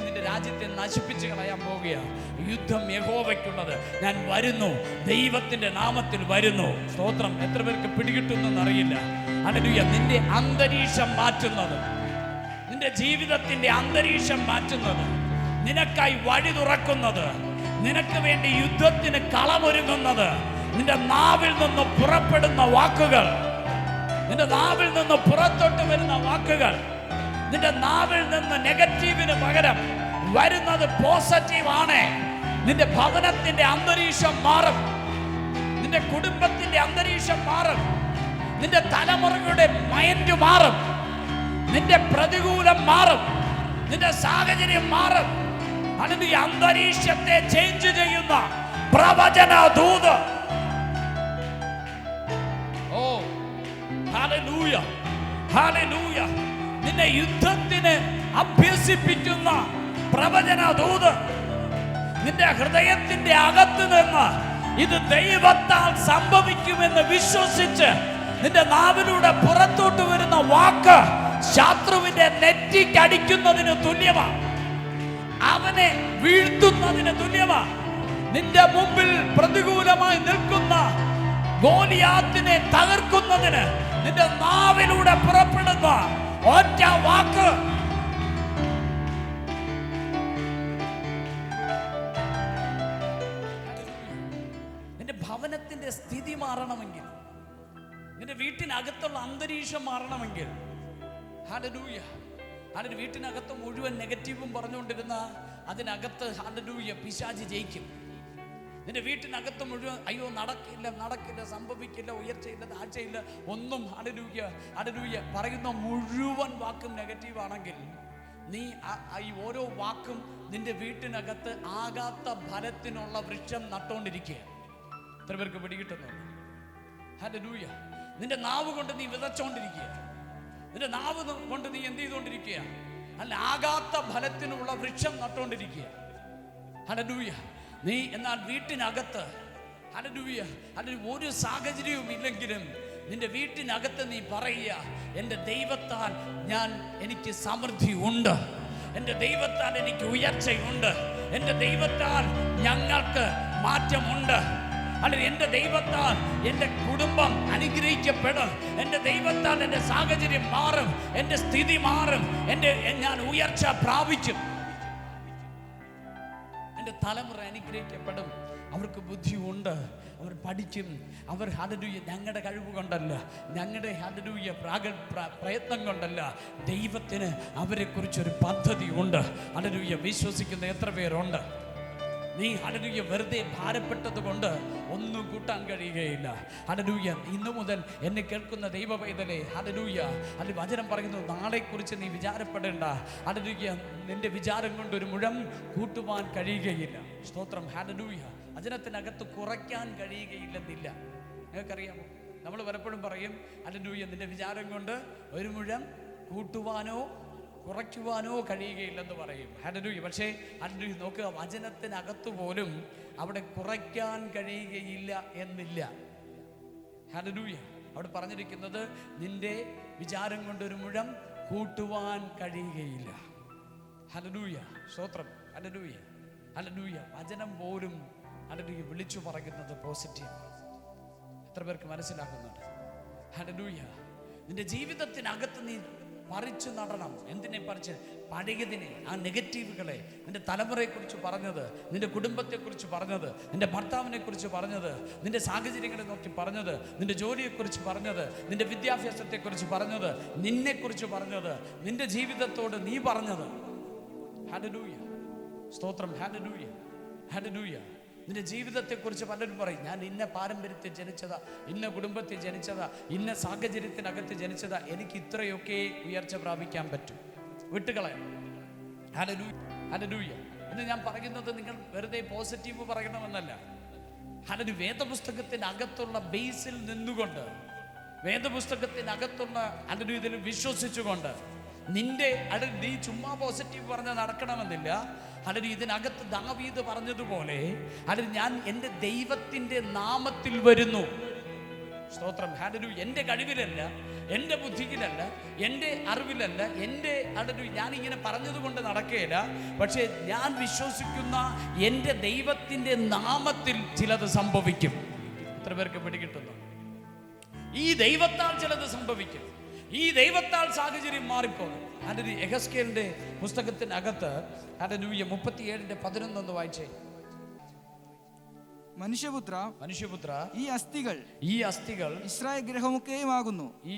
നിന്റെ രാജ്യത്തെ നശിപ്പിച്ച് കളയാൻ പോവുകയാ. യുദ്ധം യഹോവയ്ക്കുള്ളത്. ഞാൻ വരുന്നു, ദൈവത്തിന്റെ നാമത്തിൽ വരുന്നു. സ്തോത്രം. എത്ര പേർക്ക് പിടികിട്ടുന്നെന്ന് അറിയില്ല. ഹല്ലേലൂയ. നിന്റെ അന്തരീക്ഷം മാറ്റുന്നത്, നിന്റെ ജീവിതത്തിന്റെ അന്തരീക്ഷം മാറ്റുന്നത്, നിനക്കായി വഴി തുറക്കുന്നത്, നിനക്ക് വേണ്ടി യുദ്ധത്തിന് കളമൊരുങ്ങുന്നത് നിന്റെ നാവിൽ നിന്ന് പുറപ്പെടുന്ന വാക്കുകൾ, നിന്റെ നാവിൽ നിന്ന് പുറത്തോട്ട് വരുന്ന വാക്കുകൾ, നിന്റെ നാവിൽ നിന്ന് നെഗറ്റീവിന് പകരം വരുന്നത് പോസിറ്റീവ് ആണ്. നിന്റെ ഭവനത്തിന്റെ അന്തരീക്ഷം മാറും, നിന്റെ കുടുംബത്തിന്റെ അന്തരീക്ഷം മാറും, നിന്റെ തലമുറകളുടെ മൈൻഡ് മാറും, നിന്റെ പ്രതികൂലം മാറും, നിന്റെ സാഹചര്യം മാറും. അതിന്റെ അന്തരീക്ഷത്തെ ചേഞ്ച് ചെയ്യുന്ന പ്രവചന ദൂത്. ഓ ഹല്ലേലൂയ, ഹല്ലേലൂയ. നിന്നെ യുദ്ധത്തിന് അഭ്യസിപ്പിക്കുന്ന പ്രവചന ദൂത് നിന്റെ ഹൃദയത്തിന്റെ അകത്ത് നിന്ന് ഇത് ദൈവത്താൽ സംഭവിക്കുമെന്ന് വിശ്വസിച്ച് നിന്റെ നാവിലൂടെ പുറത്തോട്ട് വരുന്ന വാക്ക് ശത്രുവിന്റെ നെറ്റിക്കടിക്കുന്നതിന് തുല്യമാണ്, അവനെ വീഴ്ത്തുന്നതിന് തുല്യമാണ്. നിന്റെ മുമ്പിൽ പ്രതികൂലമായി നിൽക്കുന്ന ഗോലിയാത്തിനെ തകർക്കുന്നതിന് നിന്റെ നാവിലൂടെ പുറപ്പെടുന്ന ഒറ്റ വാക്ക്. നിന്റെ ഭവനത്തിന്റെ സ്ഥിതി മാറണമെങ്കിൽ, നിന്റെ വീട്ടിനകത്തുള്ള അന്തരീക്ഷം മാറണമെങ്കിൽ, ഹല്ലേലൂയ, അതിന് വീട്ടിനകത്ത് മുഴുവൻ നെഗറ്റീവും പറഞ്ഞുകൊണ്ടിരുന്ന അതിനകത്ത് ഹല്ലേലൂയ പിശാച് ജയിക്കും. നിന്റെ വീട്ടിനകത്ത് മുഴുവൻ അയ്യോ നടക്കില്ല, നടക്കില്ല, സംഭവിക്കില്ല, ഉയർച്ചയില്ല, താഴ്ചയില്ല, ഒന്നും ഹല്ലേലൂയ ഹല്ലേലൂയ പറയുന്ന മുഴുവൻ വാക്കും നെഗറ്റീവ് ആണെങ്കിൽ നീ ഈ ഓരോ വാക്കും നിന്റെ വീട്ടിനകത്ത് ആകാത്ത ഫലത്തിനുള്ള വൃക്ഷം നട്ടുകൊണ്ടിരിക്കുക. എത്ര പേർക്ക് പിടികിട്ടുന്നു? ഹല്ലേലൂയ. നിന്റെ നാവ് കൊണ്ട് നീ വിതച്ചോണ്ടിരിക്കുക, നിന്റെ നാവ് കൊണ്ട് നീ എന്ത് ചെയ്തുകൊണ്ടിരിക്കുക? അല്ല, ആകാത്ത ഫലത്തിനുള്ള വൃക്ഷം നട്ടുകൊണ്ടിരിക്കുക. ഹല്ലേലൂയ. നീ എന്നാൽ വീട്ടിനകത്ത് ഹല്ലേലൂയ അതിന് ഒരു സാഹചര്യവും ഇല്ലെങ്കിലും നിന്റെ വീട്ടിനകത്ത് നീ പറയുക, എൻ്റെ ദൈവത്താൽ എനിക്ക് സമൃദ്ധി ഉണ്ട്, എൻ്റെ ദൈവത്താൽ എനിക്ക് ഉയർച്ചയുണ്ട്, എൻ്റെ ദൈവത്താൽ ഞങ്ങൾക്ക് മാറ്റമുണ്ട്, അല്ലെങ്കിൽ എൻ്റെ ദൈവത്താൽ എൻ്റെ കുടുംബം അനുഗ്രഹിക്കപ്പെടും, എൻ്റെ ദൈവത്താൽ എൻ്റെ സാഹചര്യം മാറും, എൻ്റെ സ്ഥിതി മാറും, ഞാൻ ഉയർച്ച പ്രാപിക്കും, എൻ്റെ തലമുറ അനുഗ്രഹിക്കപ്പെടും, അവർക്ക് ബുദ്ധിയുണ്ട്, അവർ പഠിക്കും, അവർ ഹല്ലേലൂയ ഞങ്ങളുടെ കഴിവ് കൊണ്ടല്ല, ഞങ്ങളുടെ ഹല്ലേലൂയ പ്രയത്നം കൊണ്ടല്ല, ദൈവത്തിന് അവരെക്കുറിച്ചൊരു പദ്ധതി ഉണ്ട്. ഹല്ലേലൂയ. വിശ്വസിക്കുന്ന എത്ര പേരുണ്ട്? നീ ഹല്ലേലൂയ വെറുതെ ഭാരപ്പെട്ടത് കൊണ്ട് ഒന്നും കൂട്ടാൻ കഴിയുകയില്ല. ഹല്ലേലൂയ. ഇന്നു മുതൽ എന്നെ കേൾക്കുന്ന ദൈവ പൈതലേ, ഹല്ലേലൂയ, അതിൽ വചനം പറയുന്നു, നാളെക്കുറിച്ച് നീ വിചാരപ്പെടേണ്ട. ഹല്ലേലൂയ. നിന്റെ വിചാരം കൊണ്ട് ഒരു മുഴം കൂട്ടുവാൻ കഴിയുകയില്ല. സ്തോത്രം. ഹല്ലേലൂയ. വചനത്തിനകത്ത് കുറയ്ക്കാൻ കഴിയുകയില്ലെന്നില്ല. നിങ്ങൾക്കറിയാമോ? നമ്മൾ പലപ്പോഴും പറയും, ഹല്ലേലൂയ, നിന്റെ വിചാരം കൊണ്ട് ഒരു മുഴം കൂട്ടുവാനോ കുറയ്ക്കുവാനോ കഴിയുകയില്ലെന്ന് പറയും. ഹല്ലേലൂയ. പക്ഷേ ഹല്ലേലൂയ നോക്കുക, വചനത്തിനകത്ത് പോലും അവിടെ കുറയ്ക്കാൻ കഴിയുകയില്ല എന്നില്ല. ഹല്ലേലൂയ. അവിടെ പറഞ്ഞിരിക്കുന്നത് നിന്റെ വിചാരം കൊണ്ടൊരു മുഴം കൂട്ടുവാൻ കഴിയുകയില്ല. ഹല്ലേലൂയ. സ്തോത്രം. ഹല്ലേലൂയ. ഹല്ലേലൂയ. വചനം പോലും ഹല്ലേലൂയ വിളിച്ചു പറയുന്നത് പോസിറ്റീവ്. എത്ര പേർക്ക് മനസ്സിലാക്കുന്നുണ്ട്? ഹല്ലേലൂയ. നിന്റെ ജീവിതത്തിനകത്ത് നീ പറിച്ചു നടണം. എന്തിനെ പറിച്ച്? പഴയതിനെ, ആ നെഗറ്റീവുകളെ, നിന്റെ തലമുറയെക്കുറിച്ച് പറഞ്ഞത്, നിന്റെ കുടുംബത്തെക്കുറിച്ച് പറഞ്ഞത്, നിന്റെ ഭർത്താവിനെ കുറിച്ച് പറഞ്ഞത്, നിന്റെ സാഹചര്യങ്ങളെ നോക്കി പറഞ്ഞത്, നിന്റെ ജോലിയെക്കുറിച്ച് പറഞ്ഞത്, നിന്റെ വിദ്യാഭ്യാസത്തെക്കുറിച്ച് പറഞ്ഞത്, നിന്നെക്കുറിച്ച് പറഞ്ഞത്, നിന്റെ ജീവിതത്തോട് നീ പറഞ്ഞത്. ഹല്ലേലൂയ. സ്തോത്രം. ഹല്ലേലൂയ. ഹല്ലേലൂയ. നിന്റെ ജീവിതത്തെക്കുറിച്ച് പലരും പറയും, ഞാൻ ഇന്ന പാരമ്പര്യത്തിൽ ജനിച്ചതാ, ഇന്ന കുടുംബത്തിൽ ജനിച്ചതാ, ഇന്ന സാഹചര്യത്തിനകത്ത് ജനിച്ചതാ, എനിക്ക് ഇത്രയൊക്കെ ഉയർച്ച പ്രാപിക്കാൻ പറ്റും. വിട്ടുകളയണം. ഹല്ലേലൂയ. ഹല്ലേലൂയ. ഇന്ന് ഞാൻ പറയുന്നത് നിങ്ങൾ വെറുതെ പോസിറ്റീവ് പറയണമെന്നല്ല. ഹല്ലേലൂയ. വേദപുസ്തകത്തിനകത്തുള്ള ബേസിൽ നിന്നുകൊണ്ട്, വേദപുസ്തകത്തിനകത്തുള്ള ഹല്ലേലൂയ ഇതിൽ വിശ്വസിച്ചുകൊണ്ട്, നിന്റെ നീ ചുമ്മാ പോസിറ്റീവ് പറഞ്ഞ് നടക്കണമെന്നില്ല. ഇതിനകത്ത് ദാവീദ് പറഞ്ഞതുപോലെ ഞാൻ എൻ്റെ ദൈവത്തിൻ്റെ നാമത്തിൽ വരുന്നു. സ്തോത്രം. എൻ്റെ കഴിവിലല്ല, എൻ്റെ ബുദ്ധിയിലല്ല, എൻ്റെ അറിവിലല്ല, എൻ്റെ ഞാനിങ്ങനെ പറഞ്ഞതുകൊണ്ട് നടക്കുകയില്ല. പക്ഷേ ഞാൻ വിശ്വസിക്കുന്ന എൻ്റെ ദൈവത്തിൻ്റെ നാമത്തിൽ ചിലത് സംഭവിക്കും. എത്ര പേർക്ക് പിടികിട്ടുന്നു? ഈ ദൈവത്താൽ ചിലത് സംഭവിക്കും. ഈ ദൈവത്താൽ സാഹചര്യം മാറിപ്പോകും. യെഹെസ്കേലിന്റെ പുസ്തകത്തിനകത്ത് 37:11 വായിച്ചേ. മനുഷ്യപുത്ര, ഈ അസ്ഥികൾ ഇസ്രായേൽ ഗൃഹമൊക്കെയും ആകുന്നു. ഈ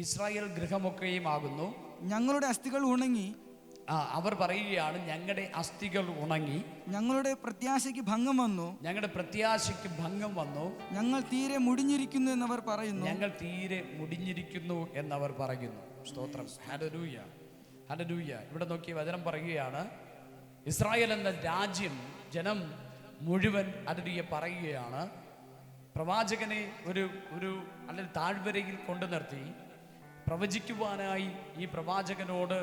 ഇസ്രായേൽ ഗൃഹമൊക്കെയും ആകുന്നു. ഞങ്ങളുടെ അസ്ഥികൾ ഉണങ്ങി. അവർ പറയുകയാണ്, ഞങ്ങളുടെ അസ്ഥികൾ ഉണങ്ങി, ഞങ്ങളുടെ പ്രത്യാശയ്ക്ക് ഭംഗം വന്നു. ഞങ്ങൾ തീരെ മുടിഞ്ഞിരിക്കുന്നു എന്നവർ പറയുന്നു. സ്തോത്രം. Hallelujah, hallelujah. ഇവിടെ നോക്കി വചനം പറയുകയാണ്, ഇസ്രായേൽ എന്ന രാജ്യം, ജനം മുഴുവൻ പറയുകയാണ്, പ്രവാചകനെ ഒരു അല്ലെങ്കിൽ താഴ്വരയിൽ കൊണ്ടു നിർത്തി പ്രവചിക്കുവാനായി ഈ പ്രവാചകനോട്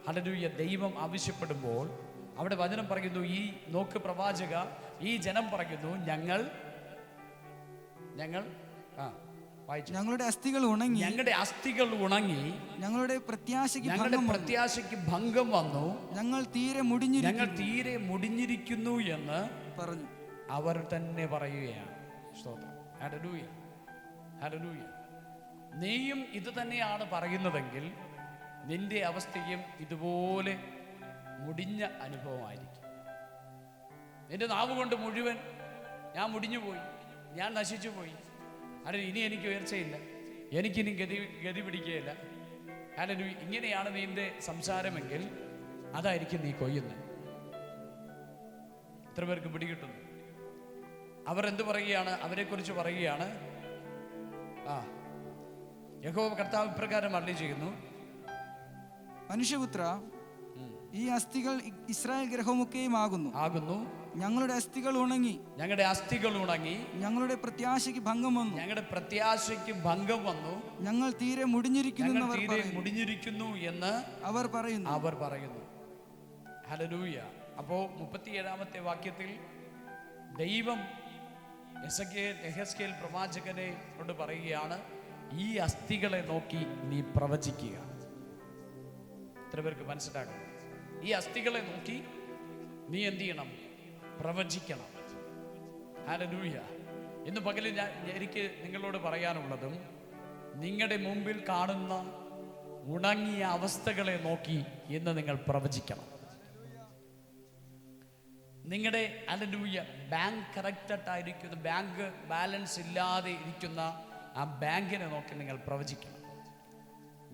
ഹല്ലേലൂയ ദൈവം ആവശ്യപ്പെടുമ്പോൾ അവിടെ വചനം പറയുന്നു, ഈ നോക്ക് പ്രവാചക, ഈ ജനം പറയുന്നു, ഞങ്ങളുടെ അസ്ഥികൾ ഉണങ്ങി, ഞങ്ങളുടെ പ്രത്യാശയ്ക്ക് ഭംഗം വന്നു. ഞങ്ങൾ തീരെ മുടിഞ്ഞിരിക്കുന്നു എന്ന് പറഞ്ഞു. അവർ തന്നെ പറയുകയാണ്. സ്തോത്രം. Hallelujah, hallelujah. നീയും ഇത് തന്നെയാണ് പറയുന്നതെങ്കിൽ നിന്റെ അവസ്ഥയും ഇതുപോലെ മുടിഞ്ഞ അനുഭവമായിരിക്കും. നിന്റെ നാവ് കൊണ്ട് മുഴുവൻ ഞാൻ മുടിഞ്ഞു പോയി, ഞാൻ നശിച്ചു പോയി, ഇനി എനിക്ക് ഉയർച്ചയില്ല, എനിക്കിനി ഗതി പിടിക്കുകയില്ല. ഹല്ലേലൂയ. ഇങ്ങനെയാണ് നിന്റെ സംസാരമെങ്കിൽ അതായിരിക്കും നീ കൊയ്യുന്നത്. എത്ര പേർക്ക് പിടികിട്ടുന്നു? അവർ എന്ത് പറയുകയാണ്? അവരെക്കുറിച്ച് പറയുകയാണ്, യഹോവ കർത്താവ് ഇപ്രകാരം അരുളി ചെയ്യുന്നു, മനുഷ്യപുത്ര, ഈ അസ്ഥികൾ ഇസ്രായേൽ ഗൃഹമൊക്കെയും ആകുന്നു. ഞങ്ങളുടെ അസ്ഥികൾ ഉണങ്ങി. ഞങ്ങളുടെ പ്രത്യാശയ്ക്ക് ഭംഗം വന്നു. ഞങ്ങൾ തീരെ മുടിഞ്ഞിരിക്കുന്നു എന്ന് അവർ പറയുന്നു. ഹല്ലേലൂയ. അപ്പോ 37-ാമത്തെ വാക്യത്തിൽ ദൈവം യെഹെസ്കേൽ പ്രവാചകനെ കൊണ്ട് പറയുകയാണ്, ഈ അസ്ഥികളെ നോക്കി നീ പ്രവചിക്കുക. എത്ര പേർക്ക് മനസ്സിലാക്കണം? ഈ അസ്ഥികളെ നോക്കി നീ എന്ത് ചെയ്യണം? പ്രവചിക്കണം. ഹല്ലേലൂയ. ഇന്ന് പകലിൽ എനിക്ക് നിങ്ങളോട് പറയാനുള്ളതും, നിങ്ങളുടെ മുമ്പിൽ കാണുന്ന ഉണങ്ങിയ അവസ്ഥകളെ നോക്കി ഇന്ന് നിങ്ങൾ പ്രവചിക്കണം. നിങ്ങളുടെ ഹല്ലേലൂയ ബാങ്ക് കറക്റ്റഡ് ആയിരിക്കുന്ന, ബാങ്ക് ബാലൻസ് ഇല്ലാതെ ഇരിക്കുന്ന ആ ബാങ്കിനെ നോക്കി നിങ്ങൾ പ്രവചിക്കണം.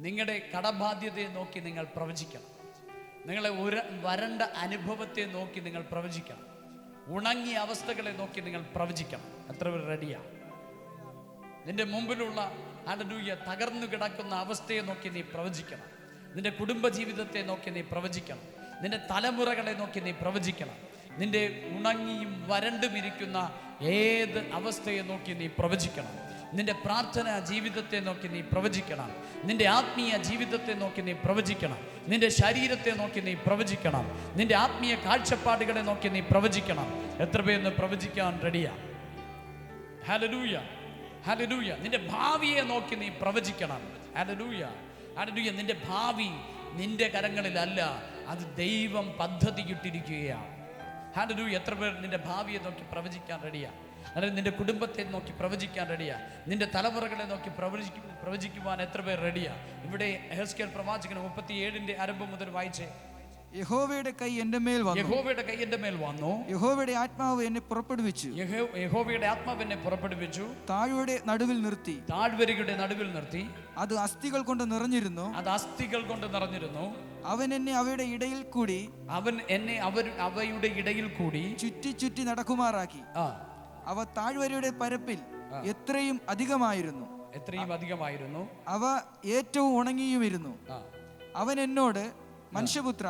നിങ്ങളുടെ കടബാധ്യതയെ നോക്കി നിങ്ങൾ പ്രവചിക്കണം. നിങ്ങളെ വരണ്ട അനുഭവത്തെ നോക്കി നിങ്ങൾ പ്രവചിക്കണം. ഉണങ്ങിയ അവസ്ഥകളെ നോക്കി നിങ്ങൾ പ്രവചിക്കണം. എത്ര പേർ റെഡിയാ? നിന്റെ മുമ്പിലുള്ള ഹല്ലേലൂയ തകർന്നു കിടക്കുന്ന അവസ്ഥയെ നോക്കി നീ പ്രവചിക്കണം. നിന്റെ കുടുംബജീവിതത്തെ നോക്കി നീ പ്രവചിക്കണം. നിന്റെ തലമുറകളെ നോക്കി നീ പ്രവചിക്കണം. നിന്റെ ഉണങ്ങിയും വരണ്ടും ഇരിക്കുന്ന ഏത് അവസ്ഥയെ നോക്കി നീ പ്രവചിക്കണം. നിന്റെ പ്രാർത്ഥനാ ജീവിതത്തെ നോക്കി നീ പ്രവചിക്കണം. നിന്റെ ആത്മീയ ജീവിതത്തെ നോക്കി നീ പ്രവചിക്കണം. നിന്റെ ശരീരത്തെ നോക്കി നീ പ്രവചിക്കണം. നിന്റെ ആത്മീയ കാഴ്ചപ്പാടുകളെ നോക്കി നീ പ്രവചിക്കണം. എത്ര പേര് പ്രവചിക്കാൻ റെഡിയാ? Hallelujah, hallelujah. നിന്റെ ഭാവിയെ നോക്കി നീ പ്രവചിക്കണം. Hallelujah, hallelujah. നിന്റെ ഭാവി നിന്റെ കരങ്ങളിലല്ല, അത് ദൈവം പദ്ധതിയിട്ടിരിക്കുകയാണ്. ഹല്ലേലൂയ. എത്ര പേർ നിന്റെ ഭാവിയെ നോക്കി പ്രവചിക്കാൻ റെഡിയാ? അല്ലെങ്കിൽ നിന്റെ കുടുംബത്തെ നോക്കി പ്രവചിക്കാൻ റെഡിയാ? നിന്റെ തലമുറകളെ നോക്കി പ്രവചിക്കുവാൻ എത്ര പേർ റെഡിയാ? ഇവിടെ യെഹെസ്കേൽ പ്രവാചകൻ 37-ന്റെ ആരംഭം മുതൽ വായിച്ചേ. യഹോവയുടെ കൈ എൻ്റെ മേൽ വന്നു. യഹോവയുടെ ആത്മാവ് എന്നെ പുറപ്പെടുവിച്ചു. താഴ്വരയുടെ നടുവിൽ നിർത്തി. അത് അസ്ഥികൾ കൊണ്ട് നിറഞ്ഞിരുന്നു. അവൻ എന്നെ അവയുടെ ഇടയിൽ കൂടി ചുറ്റി നടക്കുമാറാക്കി. അവ താഴ്വരയുടെ പരപ്പിൽ എത്രയും അധികമായിരുന്നു. അവ ഏറ്റവും ഉണങ്ങിയുമിരുന്നു. അവൻ എന്നോട്, മനുഷ്യപുത്ര,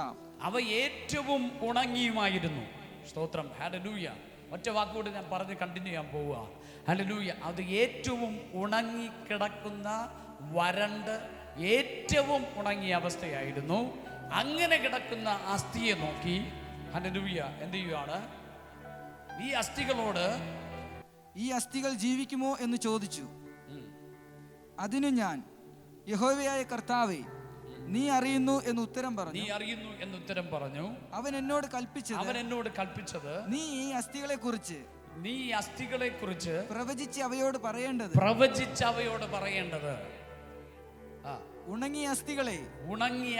അവ ഏറ്റവും ഉണങ്ങിയുമായിരുന്നു. സ്തോത്രം. ഹല്ലേലൂയ. ഒറ്റ വാക്കുകൂടി ഞാൻ പറഞ്ഞ് കണ്ടിന്യൂ ചെയ്യാൻ പോവുക. ഹല്ലേലൂയ. അത് ഏറ്റവും ഉണങ്ങിക്കിടക്കുന്ന, വരണ്ട് ഏറ്റവും ഉണങ്ങിയ അവസ്ഥയായിരുന്നു. അങ്ങനെ കിടക്കുന്ന അസ്ഥിയെ നോക്കി ഹല്ലേലൂയ എന്ത് ചെയ്യുകയാണ്? ഈ അസ്ഥികളോട് ഈ അസ്ഥികൾ ജീവിക്കുമോ എന്ന് ചോദിച്ചു. അതിന് ഞാൻ, യഹോവയായ കർത്താവേ, നീ അറിയുന്നു എന്ന് ഉത്തരം പറഞ്ഞു. അവൻ എന്നോട് കൽപ്പിച്ചത്, നീ ഈ അസ്ഥികളെ കുറിച്ച് പ്രവചിച്ച് അവയോട് പറയേണ്ടത്. ഉണങ്ങിയ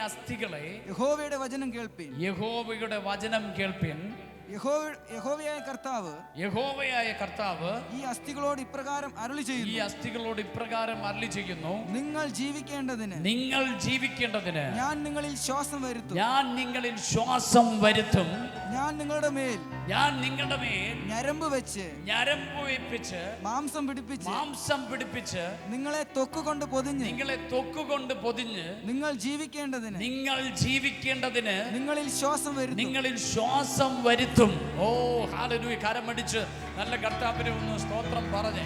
അസ്ഥികളെ യഹോവയുടെ വചനം കേൾപ്പിൻ. യഹോവയായ കർത്താവ് ഈ അസ്ഥികളോട് ഇപ്രകാരം അരുളി ചെയ്യുന്നു, നിങ്ങൾ ജീവിക്കേണ്ടതിന് ഞാൻ നിങ്ങളിൽ ശ്വാസം വരുത്തും. ഞാൻ നിങ്ങളുടെ മേൽ ഞരമ്പ് വെപ്പിച്ച് മാംസം പിടിപ്പിച്ച് നിങ്ങളെ തൊക്കുകൊണ്ട് പൊതിഞ്ഞ് നിങ്ങൾ ജീവിക്കേണ്ടതിന് നിങ്ങളിൽ ശ്വാസം വരുത്തും. ഓ ഹല്ലേലൂയ! കരമടിച്ച് നല്ല കർത്താവിനെ ഒന്ന് സ്തോത്രം പറഞ്ഞേ.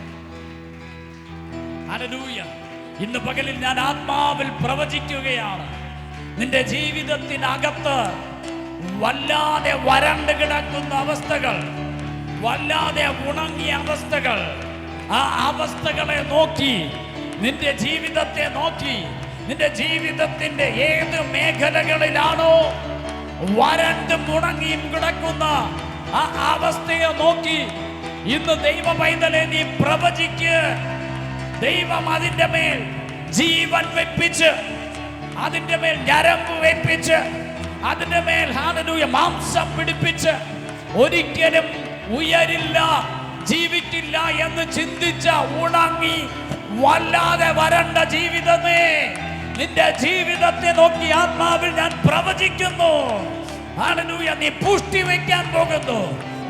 ഹല്ലേലൂയ! ഇന്ന് പകലിൽ ഞാൻ ആത്മാവിൽ പ്രവചിക്കുകയാണ്. നിന്റെ ജീവിതത്തിനകത്ത് വല്ലാതെ വരണ്ട് കിടക്കുന്ന അവസ്ഥകൾ, വല്ലാതെ ഉണങ്ങിയ അവസ്ഥകൾ, ആ അവസ്ഥകളെ നോക്കി, നിന്റെ ജീവിതത്തെ നോക്കി, നിന്റെ ജീവിതത്തിന്റെ ഏത് മേഖലകളിലാണോ വരണ്ട് മുടങ്ങിയും കിടക്കുന്ന ആ അവസ്ഥയെ നോക്കി ഇന്ന് ദൈവ പൈതലെ നീ പ്രവചിക്ക്. ദൈവം അതിന്റെ മേൽ ജീവൻ വെപ്പിച്ച്, അതിന്റെ മേൽ ഞരമ്പ് വെപ്പിച്ച്, അതിന്റെ മേൽ ഹല്ലേലൂയ മാംസം പിടിപ്പിച്ച് ഒരിക്കലും ഉയരില്ല, ജീവിക്കില്ല എന്ന് ചിന്തിച്ച ഉണങ്ങി വല്ലാതെ വരണ്ട ജീവിതമേ, നിന്റെ ജീവിതത്തെ നോക്കി ആത്മാവിൽ ഞാൻ പ്രവചിക്കുന്നു. ഹല്ലേലൂയ! നീ പുഷ്ടി വയ്ക്കാൻ പോകുന്നു,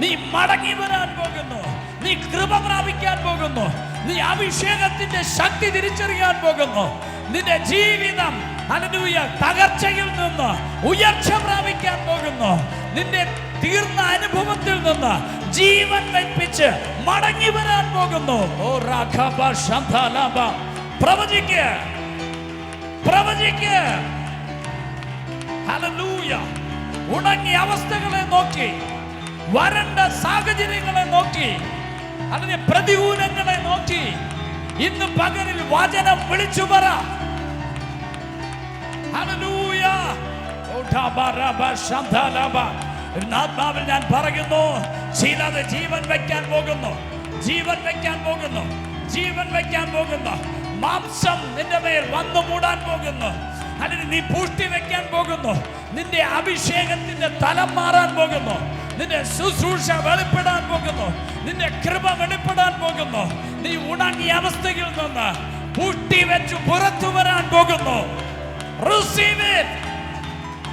നീ മടങ്ങി വരാൻ പോകുന്നു, നീ കൃപ പ്രാപിക്കാൻ പോകുന്നു, നീ അഭിഷേകത്തിന്റെ ശക്തി തിരിച്ചറിയാൻ പോകുന്നു. നിന്റെ ജീവിതം ഹല്ലേലൂയ തകർച്ചയിൽ നിന്ന് ഉയർച്ച പ്രാപിക്കാൻ പോകുന്നു. നിന്റെ തീർന്ന അനുഭവത്തിൽ നിന്ന് ജീവൻ വെപ്പിച്ച് മടങ്ങി വരാൻ പോകുന്നു. ഓ രാഘവ ശാന്തലാഭ, പ്രവചിക്ക്. ഹല്ലേലൂയ! ഉണങ്ങിയ അവസ്ഥകളെ നോക്കി, വരണ്ട സാഹചര്യങ്ങളെ നോക്കി, അതിന്റെ പ്രതികൂലങ്ങളെ നോക്കി ഇന്ന് പകലിൽ വചനം വിളിച്ചു പറ. ഹല്ലേലൂയ! ആത്മാവിൽ ഞാൻ പറയുന്നു, ചിലത് ജീവൻ വെക്കാൻ പോകുന്നു. മാംസം നിന്റെ മേൽ വന്നു മൂടാൻ പോകുന്നു. അല്ലെങ്കിൽ നീ പുഷ്ടി വെക്കാൻ പോകുന്നു. നിന്റെ അഭിഷേകത്തിന്റെ തലം മാറാൻ പോകുന്നു. നിന്റെ ശുശ്രൂഷ വെളിപ്പെടാൻ പോകുന്നു. നിന്റെ കൃപ വെളിപ്പെടാൻ പോകുന്നു. നീ ഉണങ്ങിയ അവസ്ഥയിൽ നിന്ന് പുഷ്ടി വെച്ച് പുറത്തു വരാൻ പോകുന്നു. Receive it.